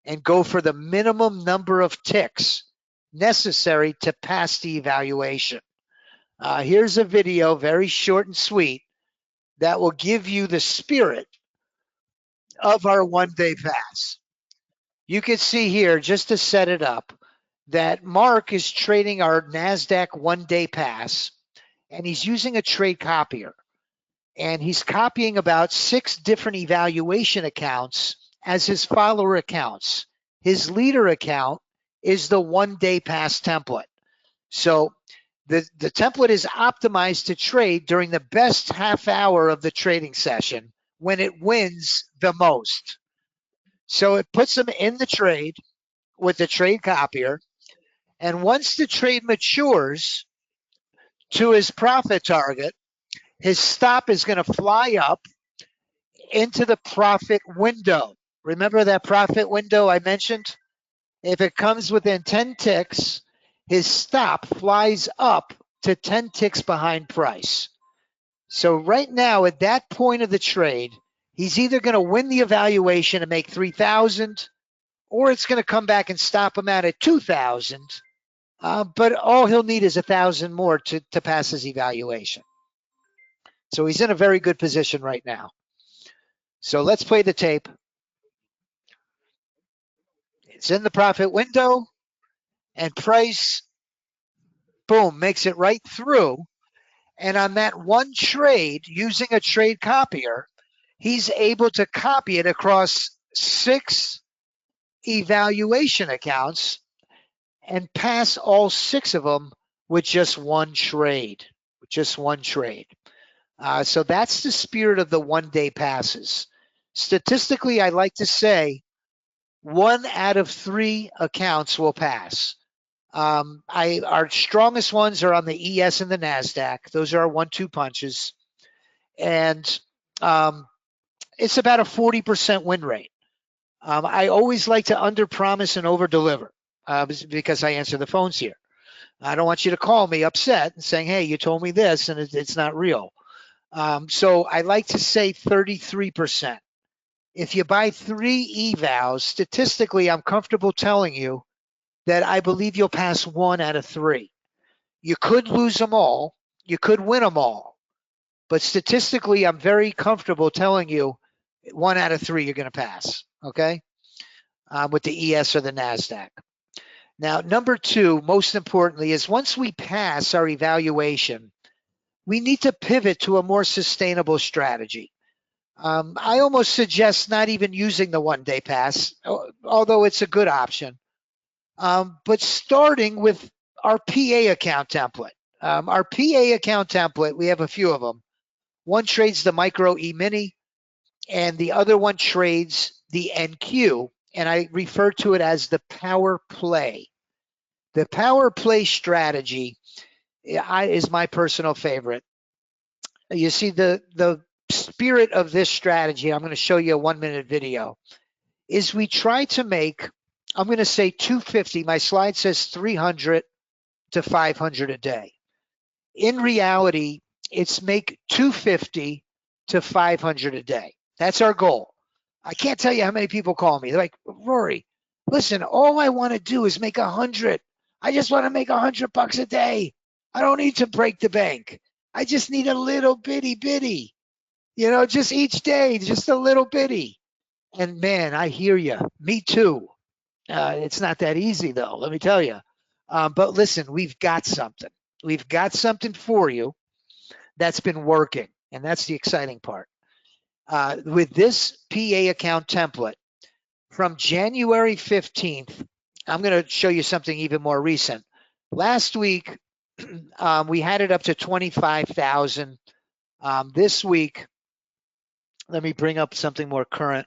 and go for the minimum number of ticks necessary to pass the evaluation. Here's a video, very short and sweet, that will give you the spirit of our 1-day pass. You can see here, just to set it up, that Mark is trading our NASDAQ 1-day pass, and he's using a trade copier. And he's copying about 6 different evaluation accounts as his follower accounts. His leader account is the 1-day pass template. So the template is optimized to trade during the best half hour of the trading session when it wins the most. So it puts him in the trade with the trade copier. And once the trade matures to his profit target, his stop is going to fly up into the profit window. Remember that profit window I mentioned? If it comes within 10 ticks, his stop flies up to 10 ticks behind price. So right now, at that point of the trade, he's either going to win the evaluation and make 3,000, or it's going to come back and stop him out at 2,000. But all he'll need is 1,000 more to pass his evaluation. So he's in a very good position right now. So let's play the tape. It's in the profit window, and price, boom, makes it right through. And on that 1 trade, using a trade copier, he's able to copy it across 6 evaluation accounts and pass all 6 of them with just one trade. So that's the spirit of the one-day passes. Statistically, I like to say 1 out of 3 accounts will pass. Our strongest ones are on the ES and the NASDAQ. Those are our 1-2 punches. And it's about a 40% win rate. I always like to underpromise and overdeliver because I answer the phones here. I don't want you to call me upset and saying, hey, you told me this and it's not real. So I like to say 33%. If you buy 3 evals, statistically, I'm comfortable telling you that I believe you'll pass 1 out of 3. You could lose them all. You could win them all. But statistically, I'm very comfortable telling you 1 out of 3 you're going to pass, okay, with the ES or the NASDAQ. Now, number 2, most importantly, is once we pass our evaluation, we need to pivot to a more sustainable strategy. I almost suggest not even using the one-day pass, although it's a good option, but starting with our PA account template. Our PA account template, we have a few of them. One trades the micro E-mini, and the other one trades the NQ, and I refer to it as the power play. The power play strategy is my personal favorite. You see, the spirit of this strategy, I'm going to show you a 1-minute video, is we try to make, I'm going to say 250. My slide says 300 to 500 a day. In reality, it's make 250 to 500 a day. That's our goal. I can't tell you how many people call me. They're like, Rory, listen, all I want to do is make 100. I just want to make $100 a day. I don't need to break the bank. I just need a little bitty, just each day, just a little bitty. And man, I hear you. Me too. It's not that easy though, let me tell you. But listen, we've got something. We've got something for you that's been working, and that's the exciting part. With this PA account template, from January 15th, I'm going to show you something even more recent. Last week, we had it up to 25,000. This week, let me bring up something more current.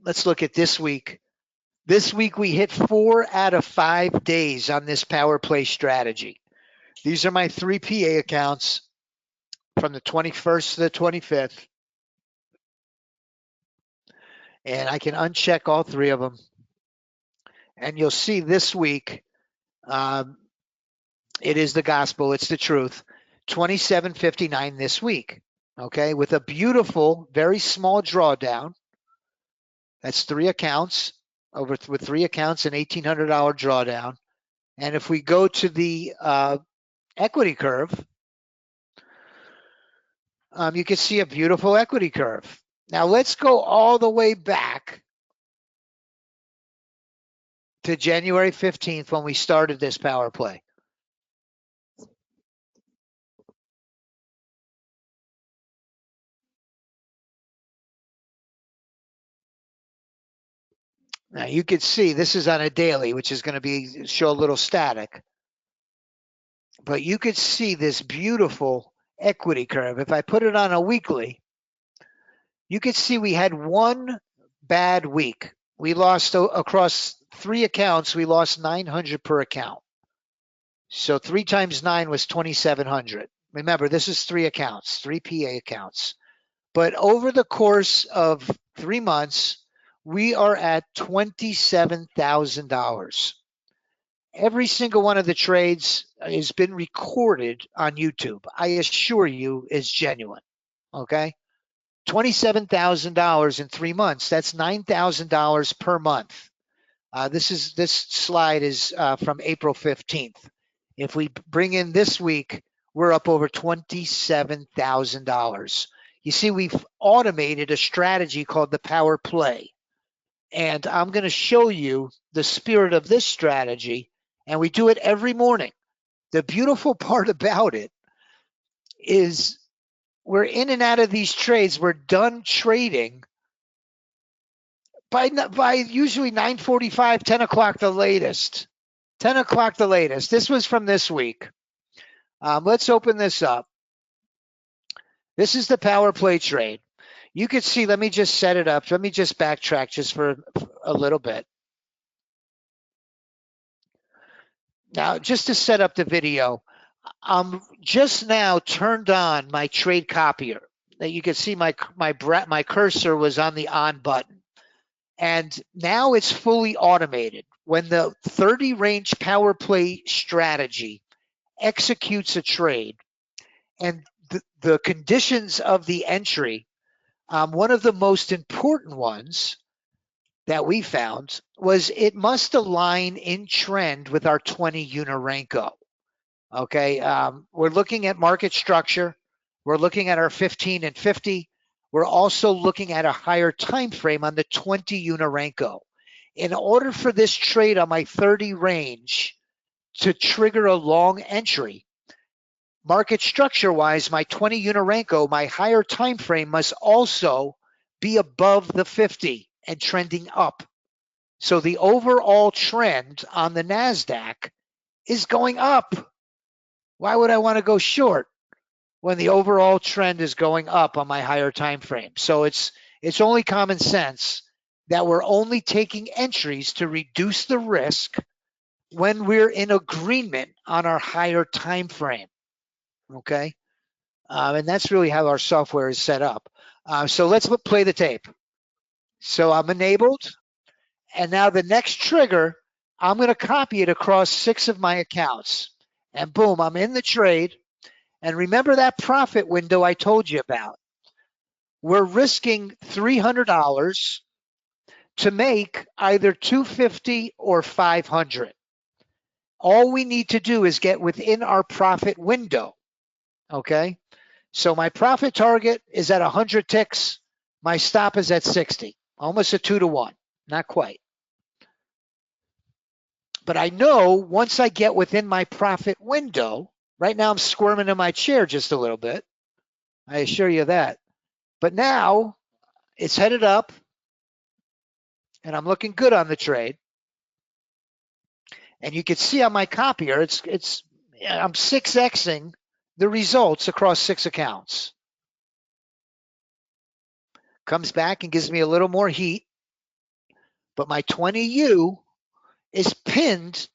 Let's look at this week. This week, we hit 4 out of 5 days on this power play strategy. These are my 3 PA accounts from the 21st to the 25th. And I can uncheck all 3 of them. And you'll see this week, it is the gospel, it's the truth. 27.59 this week, okay, with a beautiful, very small drawdown. That's 3 accounts, with 3 accounts, an $1,800 drawdown. And if we go to the equity curve, you can see a beautiful equity curve. Now let's go all the way back to January 15th when we started this power play. Now you can see this is on a daily, which is going to show a little static. But you could see this beautiful equity curve. If I put it on a weekly, you could see we had one bad week. We lost across 3 accounts, we lost 900 per account. So 3 times 9 was 2,700. Remember, this is 3 accounts, 3 PA accounts. But over the course of 3 months, we are at $27,000. Every single one of the trades has been recorded on YouTube. I assure you is genuine, okay? $27,000 in 3 months. That's $9,000 per month. This slide is from April 15th. If we bring in this week, we're up over $27,000. You see, we've automated a strategy called the power play. And I'm going to show you the spirit of this strategy, and we do it every morning. The beautiful part about it is we're in and out of these trades. We're done trading by usually 9:45, 10 o'clock the latest. 10 o'clock the latest. This was from this week. Let's open this up. This is the power play trade. You can see, let me just set it up. Let me just backtrack just for a little bit. Now, just to set up the video, just now turned on my trade copier. That you can see my cursor was on the on button. And now it's fully automated. When the 30 range power play strategy executes a trade and the conditions of the entry, one of the most important ones that we found was it must align in trend with our 20 Unirenko. Okay, we're looking at market structure. We're looking at our 15 and 50. We're also looking at a higher time frame on the 20 Unirenko. In order for this trade on my 30 range to trigger a long entry, market structure-wise, my 20 Unirenko, my higher time frame must also be above the 50 and trending up. So the overall trend on the NASDAQ is going up. Why would I want to go short when the overall trend is going up on my higher time frame? So it's only common sense that we're only taking entries to reduce the risk when we're in agreement on our higher time frame. Okay, and that's really how our software is set up. So let's play the tape. So I'm enabled, and now the next trigger, I'm going to copy it across 6 of my accounts, and boom, I'm in the trade. And remember that profit window I told you about. We're risking $300 to make either $250 or $500. All we need to do is get within our profit window. Okay, so my profit target is at 100 ticks. My stop is at 60, almost a 2-to-1, not quite. But I know once I get within my profit window, right now I'm squirming in my chair just a little bit. I assure you that. But now it's headed up and I'm looking good on the trade. And you can see on my copier, I'm 6xing the results across 6 accounts. Comes back and gives me a little more heat, but my 20U is pinned.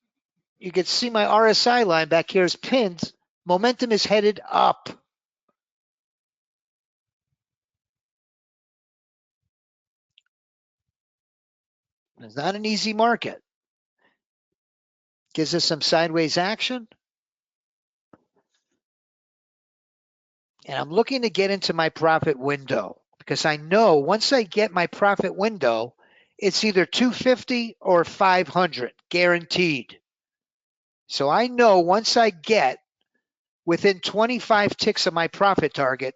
You can see my RSI line back here is pinned. Momentum is headed up. It's not an easy market. Gives us some sideways action. And I'm looking to get into my profit window because I know once I get my profit window, it's either 250 or 500, guaranteed. So I know once I get within 25 ticks of my profit target,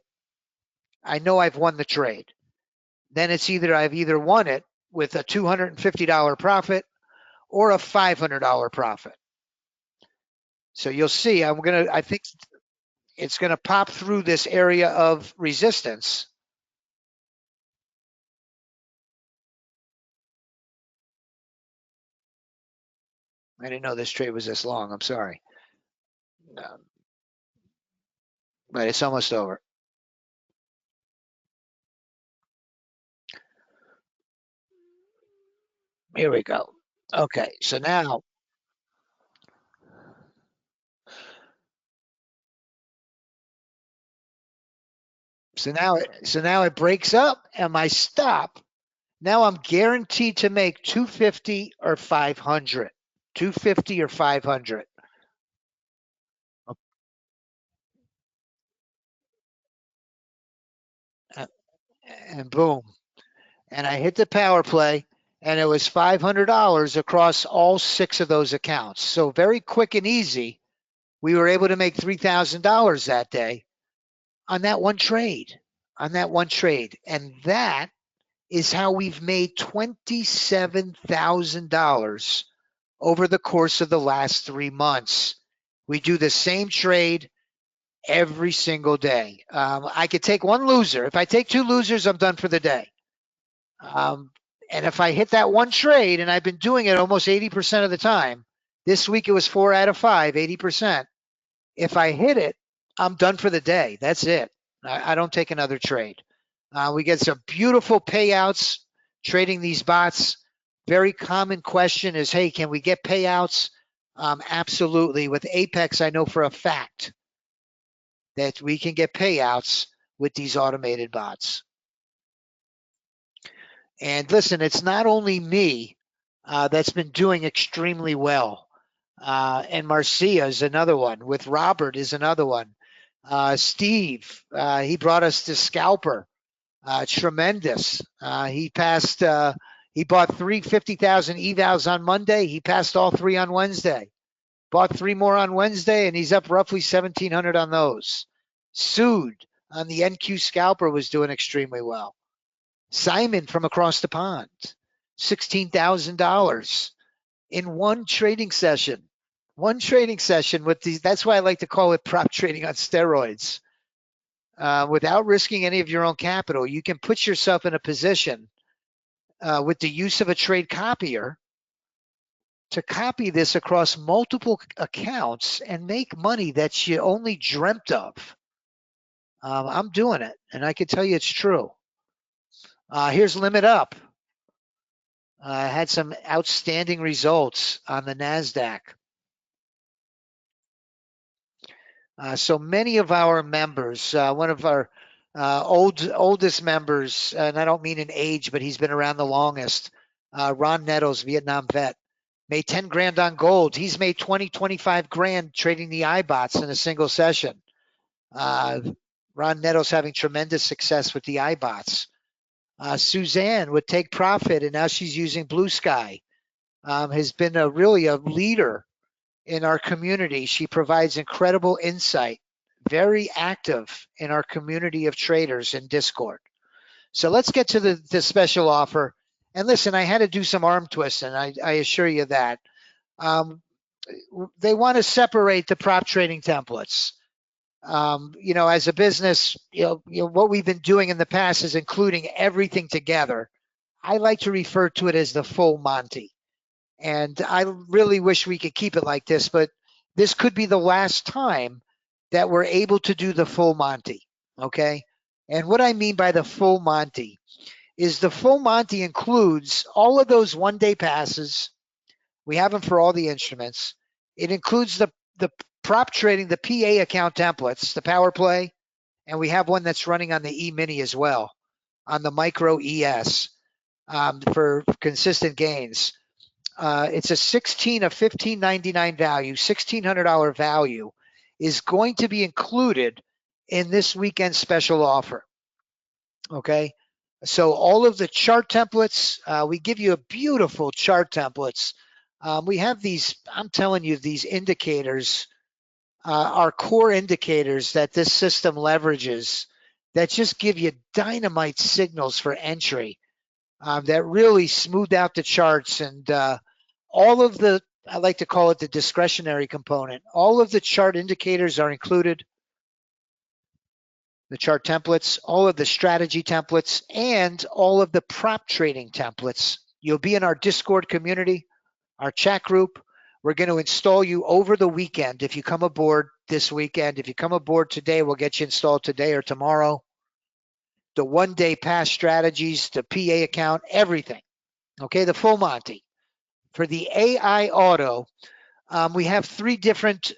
I know I've won the trade. Then it's I've either won it with a $250 profit or a $500 profit. So you'll see, I think it's going to pop through this area of resistance. I didn't know this trade was this long. I'm sorry. But it's almost over. Here we go. Okay, so now it breaks up and my stop. Now I'm guaranteed to make 250 or 500. 250 or 500. And boom. And I hit the power play and it was $500 across all 6 of those accounts. So very quick and easy. We were able to make $3,000 that day on that one trade. And that is how we've made $27,000 over the course of the last 3 months. We do the same trade every single day. I could take one loser. If I take 2 losers, I'm done for the day. And if I hit that one trade, and I've been doing it almost 80% of the time, this week it was 4 out of 5, 80%. If I hit it, I'm done for the day. That's it. I don't take another trade. We get some beautiful payouts trading these bots. Very common question is, hey, can we get payouts? Absolutely. With Apex, I know for a fact that we can get payouts with these automated bots. And listen, it's not only me that's been doing extremely well. And Marcia is another one. With Robert is another one. Steve, he brought us to Scalper. Tremendous. He passed, he bought 350,000 evals on Monday. He passed all 3 on Wednesday. Bought 3 more on Wednesday, and he's up roughly 1,700 on those. Sued on the NQ Scalper was doing extremely well. Simon from across the pond, $16,000 in one trading session. One trading session with these. That's why I like to call it prop trading on steroids. Without risking any of your own capital, you can put yourself in a position with the use of a trade copier to copy this across multiple accounts and make money that you only dreamt of. I'm doing it, and I can tell you it's true. Here's Limit Up. Had some outstanding results on the NASDAQ. So many of our members, one of our oldest members, and I don't mean in age, but he's been around the longest, Ron Nettles, Vietnam vet, made 10 grand on gold. He's made 20, 25 grand trading the iBots in a single session. Ron Nettles having tremendous success with the iBots. Suzanne would take profit, and now she's using Blue Sky. Has been really a leader in our community. She provides incredible insight, very active in our community of traders in Discord. So let's get to the special offer. And listen, I had to do some arm twisting. I assure you that. They want to separate the prop trading templates. As a business, what we've been doing in the past is including everything together. I like to refer to it as the full Monty. And I really wish we could keep it like this, but this could be the last time that we're able to do the full Monty, okay? And what I mean by the full Monty is the full Monty includes all of those one-day passes. We have them for all the instruments. It includes the prop trading, the PA account templates, the power play, and we have one that's running on the E-mini as well, on the micro ES for consistent gains. It's a 16 of 15.99 value, $1,600 value is going to be included in this weekend special offer. Okay, so all of the chart templates, we give you a beautiful chart templates. We have these, I'm telling you, these indicators are core indicators that this system leverages that just give you dynamite signals for entry. That really smooth out the charts, and all of the, I like to call it the discretionary component. All of the chart indicators are included, the chart templates, all of the strategy templates, and all of the prop trading templates. You'll be in our Discord community, our chat group. We're going to install you over the weekend. If you come aboard this weekend, if you come aboard today, we'll get you installed today or tomorrow. The one-day pass strategies, the PA account, everything. Okay, the full Monty. For the AI Auto, we have 3 different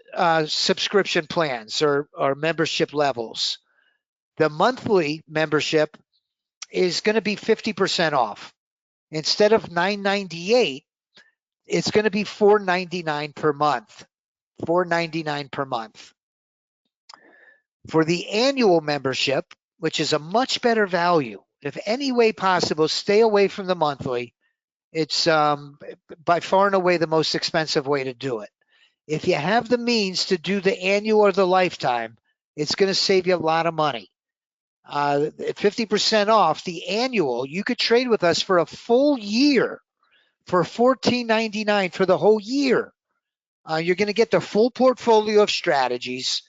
subscription plans or membership levels. The monthly membership is going to be 50% off. Instead of $9.98, it's going to be $4.99 per month. $4.99 per month. For the annual membership, which is a much better value, if any way possible, stay away from the monthly. It's by far and away the most expensive way to do it. If you have the means to do the annual or the lifetime, it's going to save you a lot of money. 50% off the annual, you could trade with us for a full year for $14.99 for the whole year. You're going to get the full portfolio of strategies.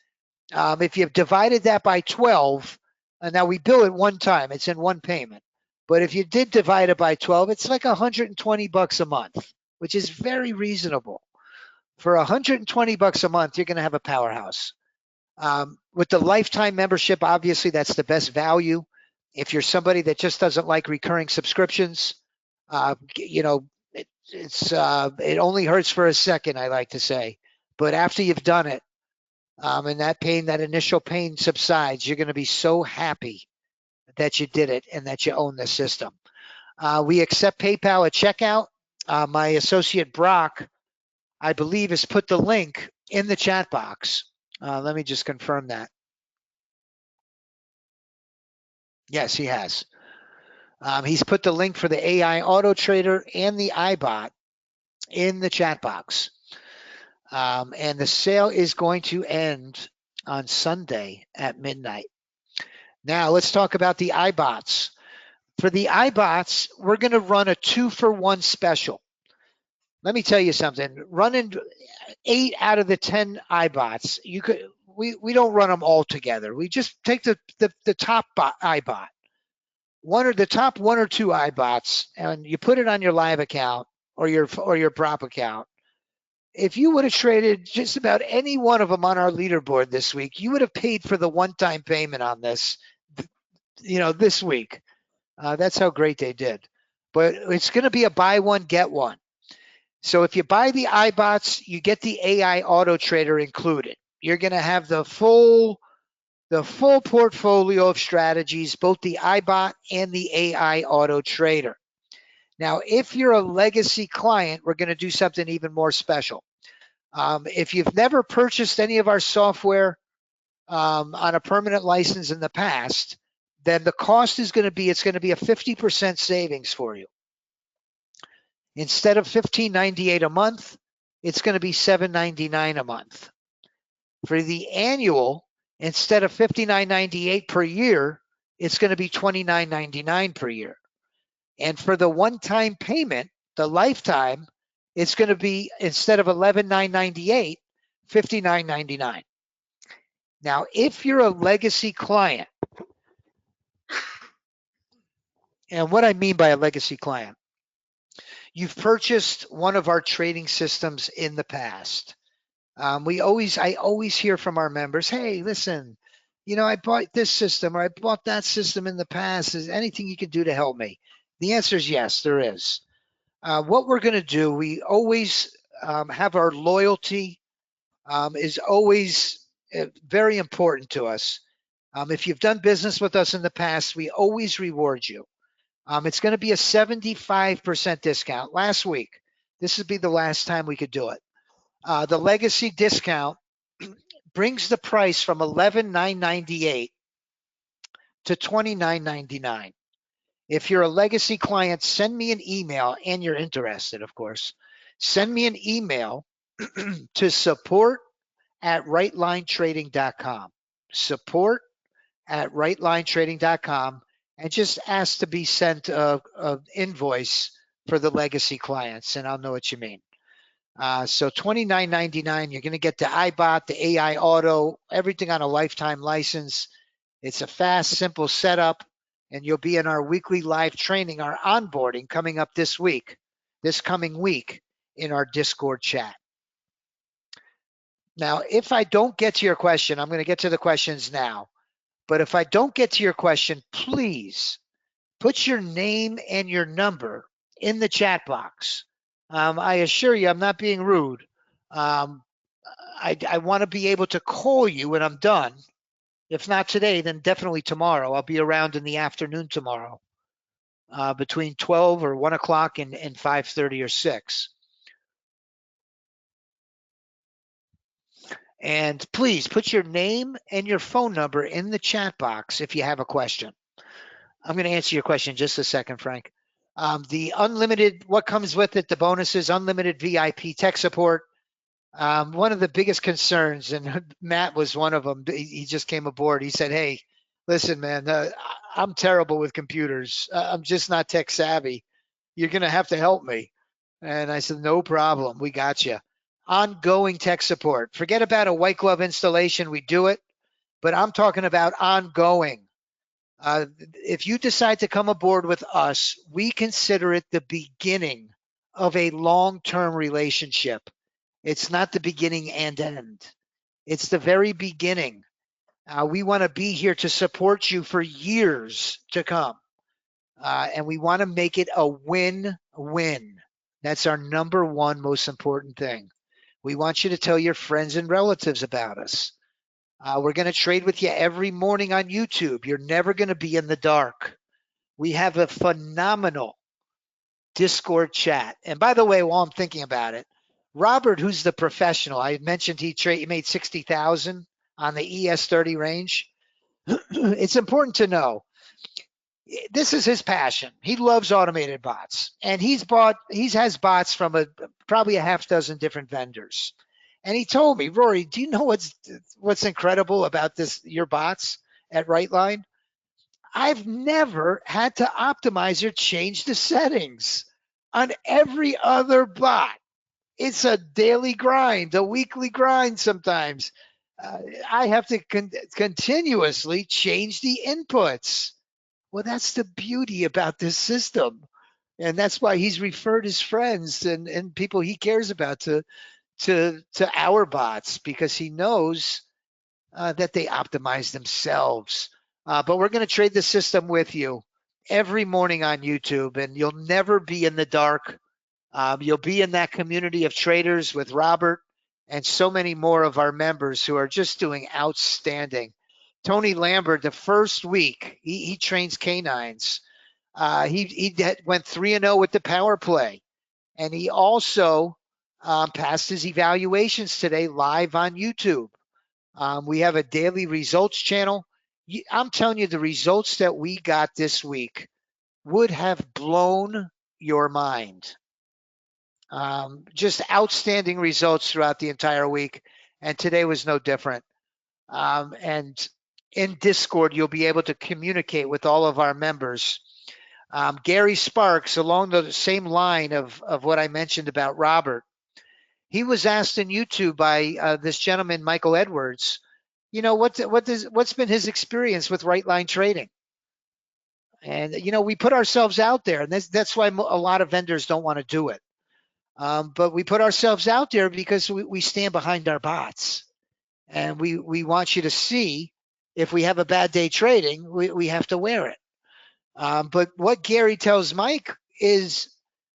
If you've divided that by 12, now we bill it one time, it's in one payment. But if you did divide it by 12, it's like $120 a month, which is very reasonable. For $120 a month, you're going to have a powerhouse. With the lifetime membership, obviously that's the best value. If you're somebody that just doesn't like recurring subscriptions, it only hurts for a second, I like to say. But after you've done it, and that initial pain subsides, you're going to be so happy that you did it and that you own the system. We accept PayPal at checkout. My associate Brock, I believe, has put the link in the chat box. Let me just confirm that. Yes, he has. He's put the link for the AI Auto Trader and the iBot in the chat box. And the sale is going to end on Sunday at midnight. Now let's talk about the iBots. For the iBots, we're going to run a 2-for-1 special. Let me tell you something. Running 8 out of the 10 iBots, we don't run them all together. We just take the top iBot, the top 1 or 2 iBots, and you put it on your live account or your prop account. If you would have traded just about any one of them on our leaderboard this week, you would have paid for the one-time payment on this, this week. That's how great they did. But it's going to be a buy one, get one. So if you buy the iBots, you get the AI Auto Trader included. You're going to have the full portfolio of strategies, both the iBot and the AI Auto Trader. Now, if you're a legacy client, we're going to do something even more special. If you've never purchased any of our software on a permanent license in the past, then the cost is going to be a 50% savings for you. Instead of $15.98 a month, it's going to be $7.99 a month. For the annual, instead of $59.98 per year, it's going to be $29.99 per year. And for the one-time payment, the lifetime, it's going to be, instead of $11,998, $59.99. Now, if you're a legacy client, and what I mean by a legacy client, you've purchased one of our trading systems in the past. I always hear from our members, hey, listen, I bought this system or I bought that system in the past. Is anything you can do to help me? The answer is yes, there is. What we're going to do, we always have our loyalty is always very important to us. If you've done business with us in the past, we always reward you. It's going to be a 75% discount. Last week, this would be the last time we could do it. The legacy discount brings the price from $11,998 to $29.99. If you're a legacy client, send me an email, and you're interested, of course. Send me an email to support@rightlinetrading.com. Support@rightlinetrading.com, and just ask to be sent an invoice for the legacy clients, and I'll know what you mean. So $29.99, you're going to get the iBot, the AI Auto, everything on a lifetime license. It's a fast, simple setup, and you'll be in our weekly live training, our onboarding coming up this coming week in our Discord chat. Now, if I don't get to your question, I'm going to get to the questions now. But if I don't get to your question, please put your name and your number in the chat box. I assure you, I'm not being rude. I want to be able to call you when I'm done. If not today, then definitely tomorrow. I'll be around in the afternoon tomorrow, between 12 or 1 o'clock and 5:30 or 6. And please put your name and your phone number in the chat box if you have a question. I'm going to answer your question in just a second, Frank. The unlimited, what comes with it, the bonuses, unlimited VIP tech support. One of the biggest concerns, and Matt was one of them, he just came aboard. He said, hey, listen, man, I'm terrible with computers. I'm just not tech savvy. You're going to have to help me. And I said, no problem. We got you. Ongoing tech support. Forget about a white glove installation. We do it. But I'm talking about ongoing. If you decide to come aboard with us, we consider it the beginning of a long-term relationship. It's not the beginning and end. It's the very beginning. We want to be here to support you for years to come. And we want to make it a win-win. That's our number one most important thing. We want you to tell your friends and relatives about us. We're going to trade with you every morning on YouTube. You're never going to be in the dark. We have a phenomenal Discord chat. And by the way, while I'm thinking about it, Robert, who's the professional, I mentioned he made 60,000 on the ES30 range. It's important to know this is his passion. He loves automated bots, and he has bots from probably a half dozen different vendors. And he told me, Rory, do you know what's incredible about your bots at Rightline? I've never had to optimize or change the settings on every other bot. It's a daily grind, a weekly grind sometimes. I have to continuously change the inputs. Well, that's the beauty about this system. And that's why he's referred his friends and people he cares about to our bots, because he knows that they optimize themselves. But we're going to trade the system with you every morning on YouTube, and you'll never be in the dark. You'll be in that community of traders with Robert and so many more of our members who are just doing outstanding. Tony Lambert, the first week, he trains canines. He went 3-0 with the power play. And he also passed his evaluations today live on YouTube. We have a daily results channel. I'm telling you, the results that we got this week would have blown your mind. Just outstanding results throughout the entire week. And today was no different. And in Discord, you'll be able to communicate with all of our members. Gary Sparks, along the same line of what I mentioned about Robert, he was asked in YouTube by this gentleman, Michael Edwards, what's been his experience with right line trading? And, we put ourselves out there, and that's why a lot of vendors don't want to do it. But we put ourselves out there because we stand behind our bots. And we want you to see if we have a bad day trading, we have to wear it. But what Gary tells Mike is,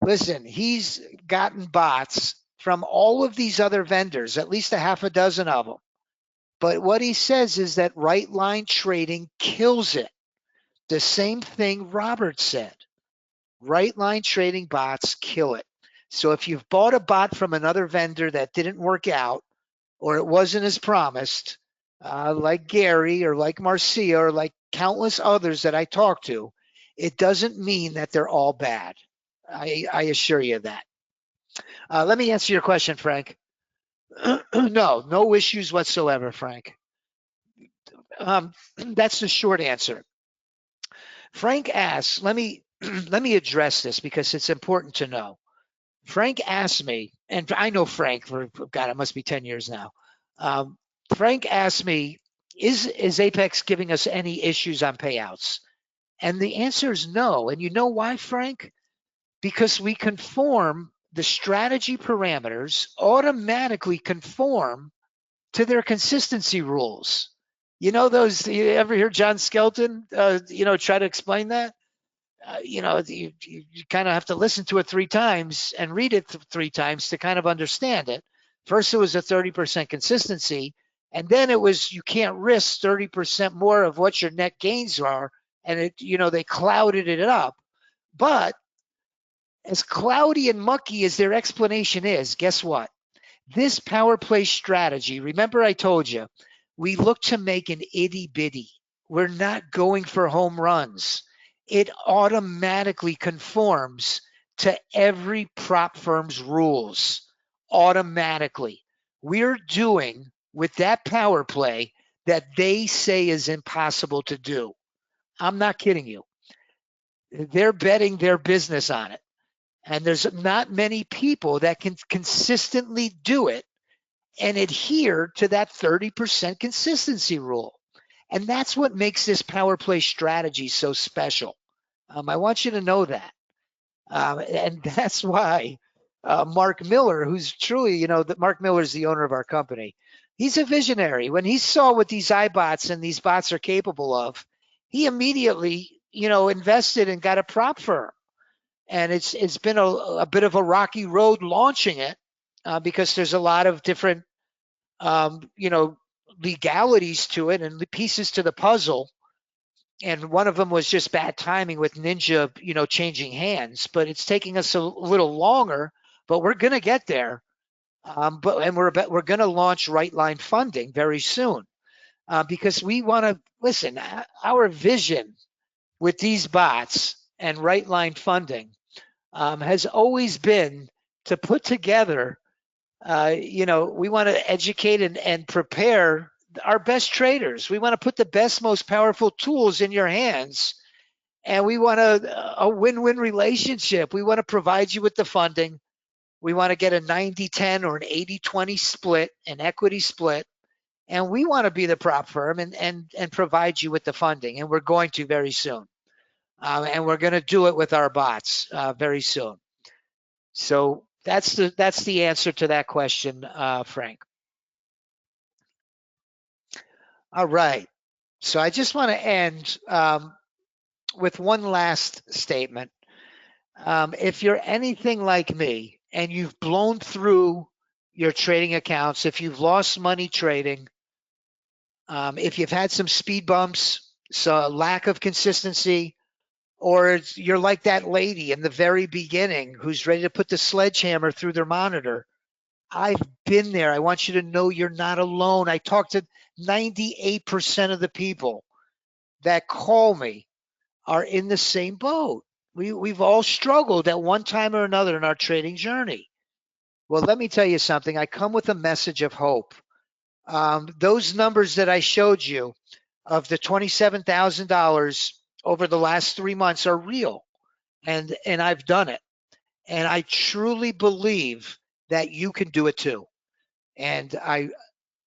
listen, he's gotten bots from all of these other vendors, at least a half a dozen of them. But what he says is that right line trading kills it. The same thing Robert said. Right line trading bots kill it. So if you've bought a bot from another vendor that didn't work out, or it wasn't as promised, like Gary or like Marcia or like countless others that I talked to, it doesn't mean that they're all bad. I assure you that. Let me answer your question, Frank. No issues whatsoever, Frank. That's the short answer. Frank asks, let me address this because it's important to know. Frank asked me, and I know Frank for, God, it must be 10 years now. Frank asked me, is Apex giving us any issues on payouts? And the answer is no. And you know why, Frank? Because we conform, the strategy parameters automatically conform to their consistency rules. You ever hear John Skelton, try to explain that? You kind of have to listen to it 3 times and read it 3 times to kind of understand it. First, it was a 30% consistency. And then it was, you can't risk 30% more of what your net gains are. And they clouded it up. But as cloudy and mucky as their explanation is, guess what? This power play strategy, remember I told you, we look to make an itty bitty. We're not going for home runs. It automatically conforms to every prop firm's rules. Automatically. We're doing with that power play that they say is impossible to do. I'm not kidding you. They're betting their business on it. And there's not many people that can consistently do it and adhere to that 30% consistency rule. And that's what makes this power play strategy so special. I want you to know that. And that's why Mark Miller, who's truly, that Mark Miller is the owner of our company. He's a visionary. When he saw what these iBots and these bots are capable of, he immediately, invested and got a prop firm. And it's been a bit of a rocky road launching it because there's a lot of different, legalities to it and the pieces to the puzzle. And one of them was just bad timing with Ninja, changing hands. But it's taking us a little longer, but we're going to get there. We're going to launch Right Line Funding very soon because we want to listen. Our vision with these bots and Right Line Funding has always been to put together. We want to educate and prepare our best traders. We want to put the best, most powerful tools in your hands. And we want a win-win relationship. We want to provide you with the funding. We want to get a 90-10 or an 80-20 split, an equity split. And we want to be the prop firm and provide you with the funding. And we're going to very soon. And we're going to do it with our bots very soon. So that's the answer to that question, Frank. All right. So I just want to end with one last statement. If you're anything like me and you've blown through your trading accounts, if you've lost money trading, if you've had some speed bumps, so lack of consistency, or you're like that lady in the very beginning who's ready to put the sledgehammer through their monitor, I've been there. I want you to know you're not alone. I talk to 98% of the people that call me are in the same boat. We've all struggled at one time or another in our trading journey. Well, let me tell you something. I come with a message of hope. Those numbers that I showed you of the $27,000 over the last 3 months are real, and I've done it. And I truly believe that you can do it too. And I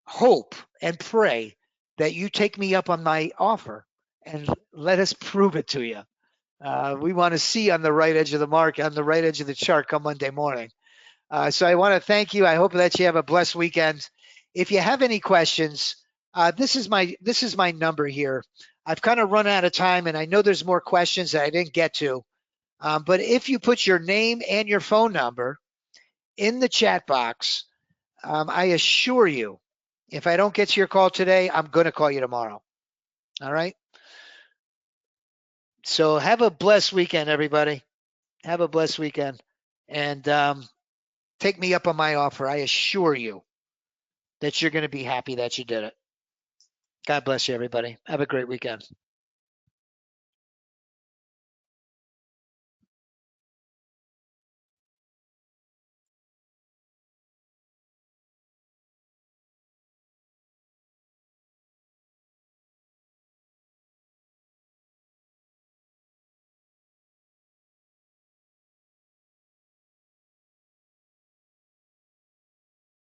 hope and pray that you take me up on my offer and let us prove it to you. We want to see on the right edge of the market, on the right edge of the chart come Monday morning. So I want to thank you. I hope that you have a blessed weekend. If you have any questions, this is my number here. I've kind of run out of time, and I know there's more questions that I didn't get to. But if you put your name and your phone number in the chat box, I assure you, if I don't get to your call today, I'm going to call you tomorrow. All right? So have a blessed weekend, everybody. Have a blessed weekend. And take me up on my offer. I assure you that you're going to be happy that you did it. God bless you, everybody. Have a great weekend.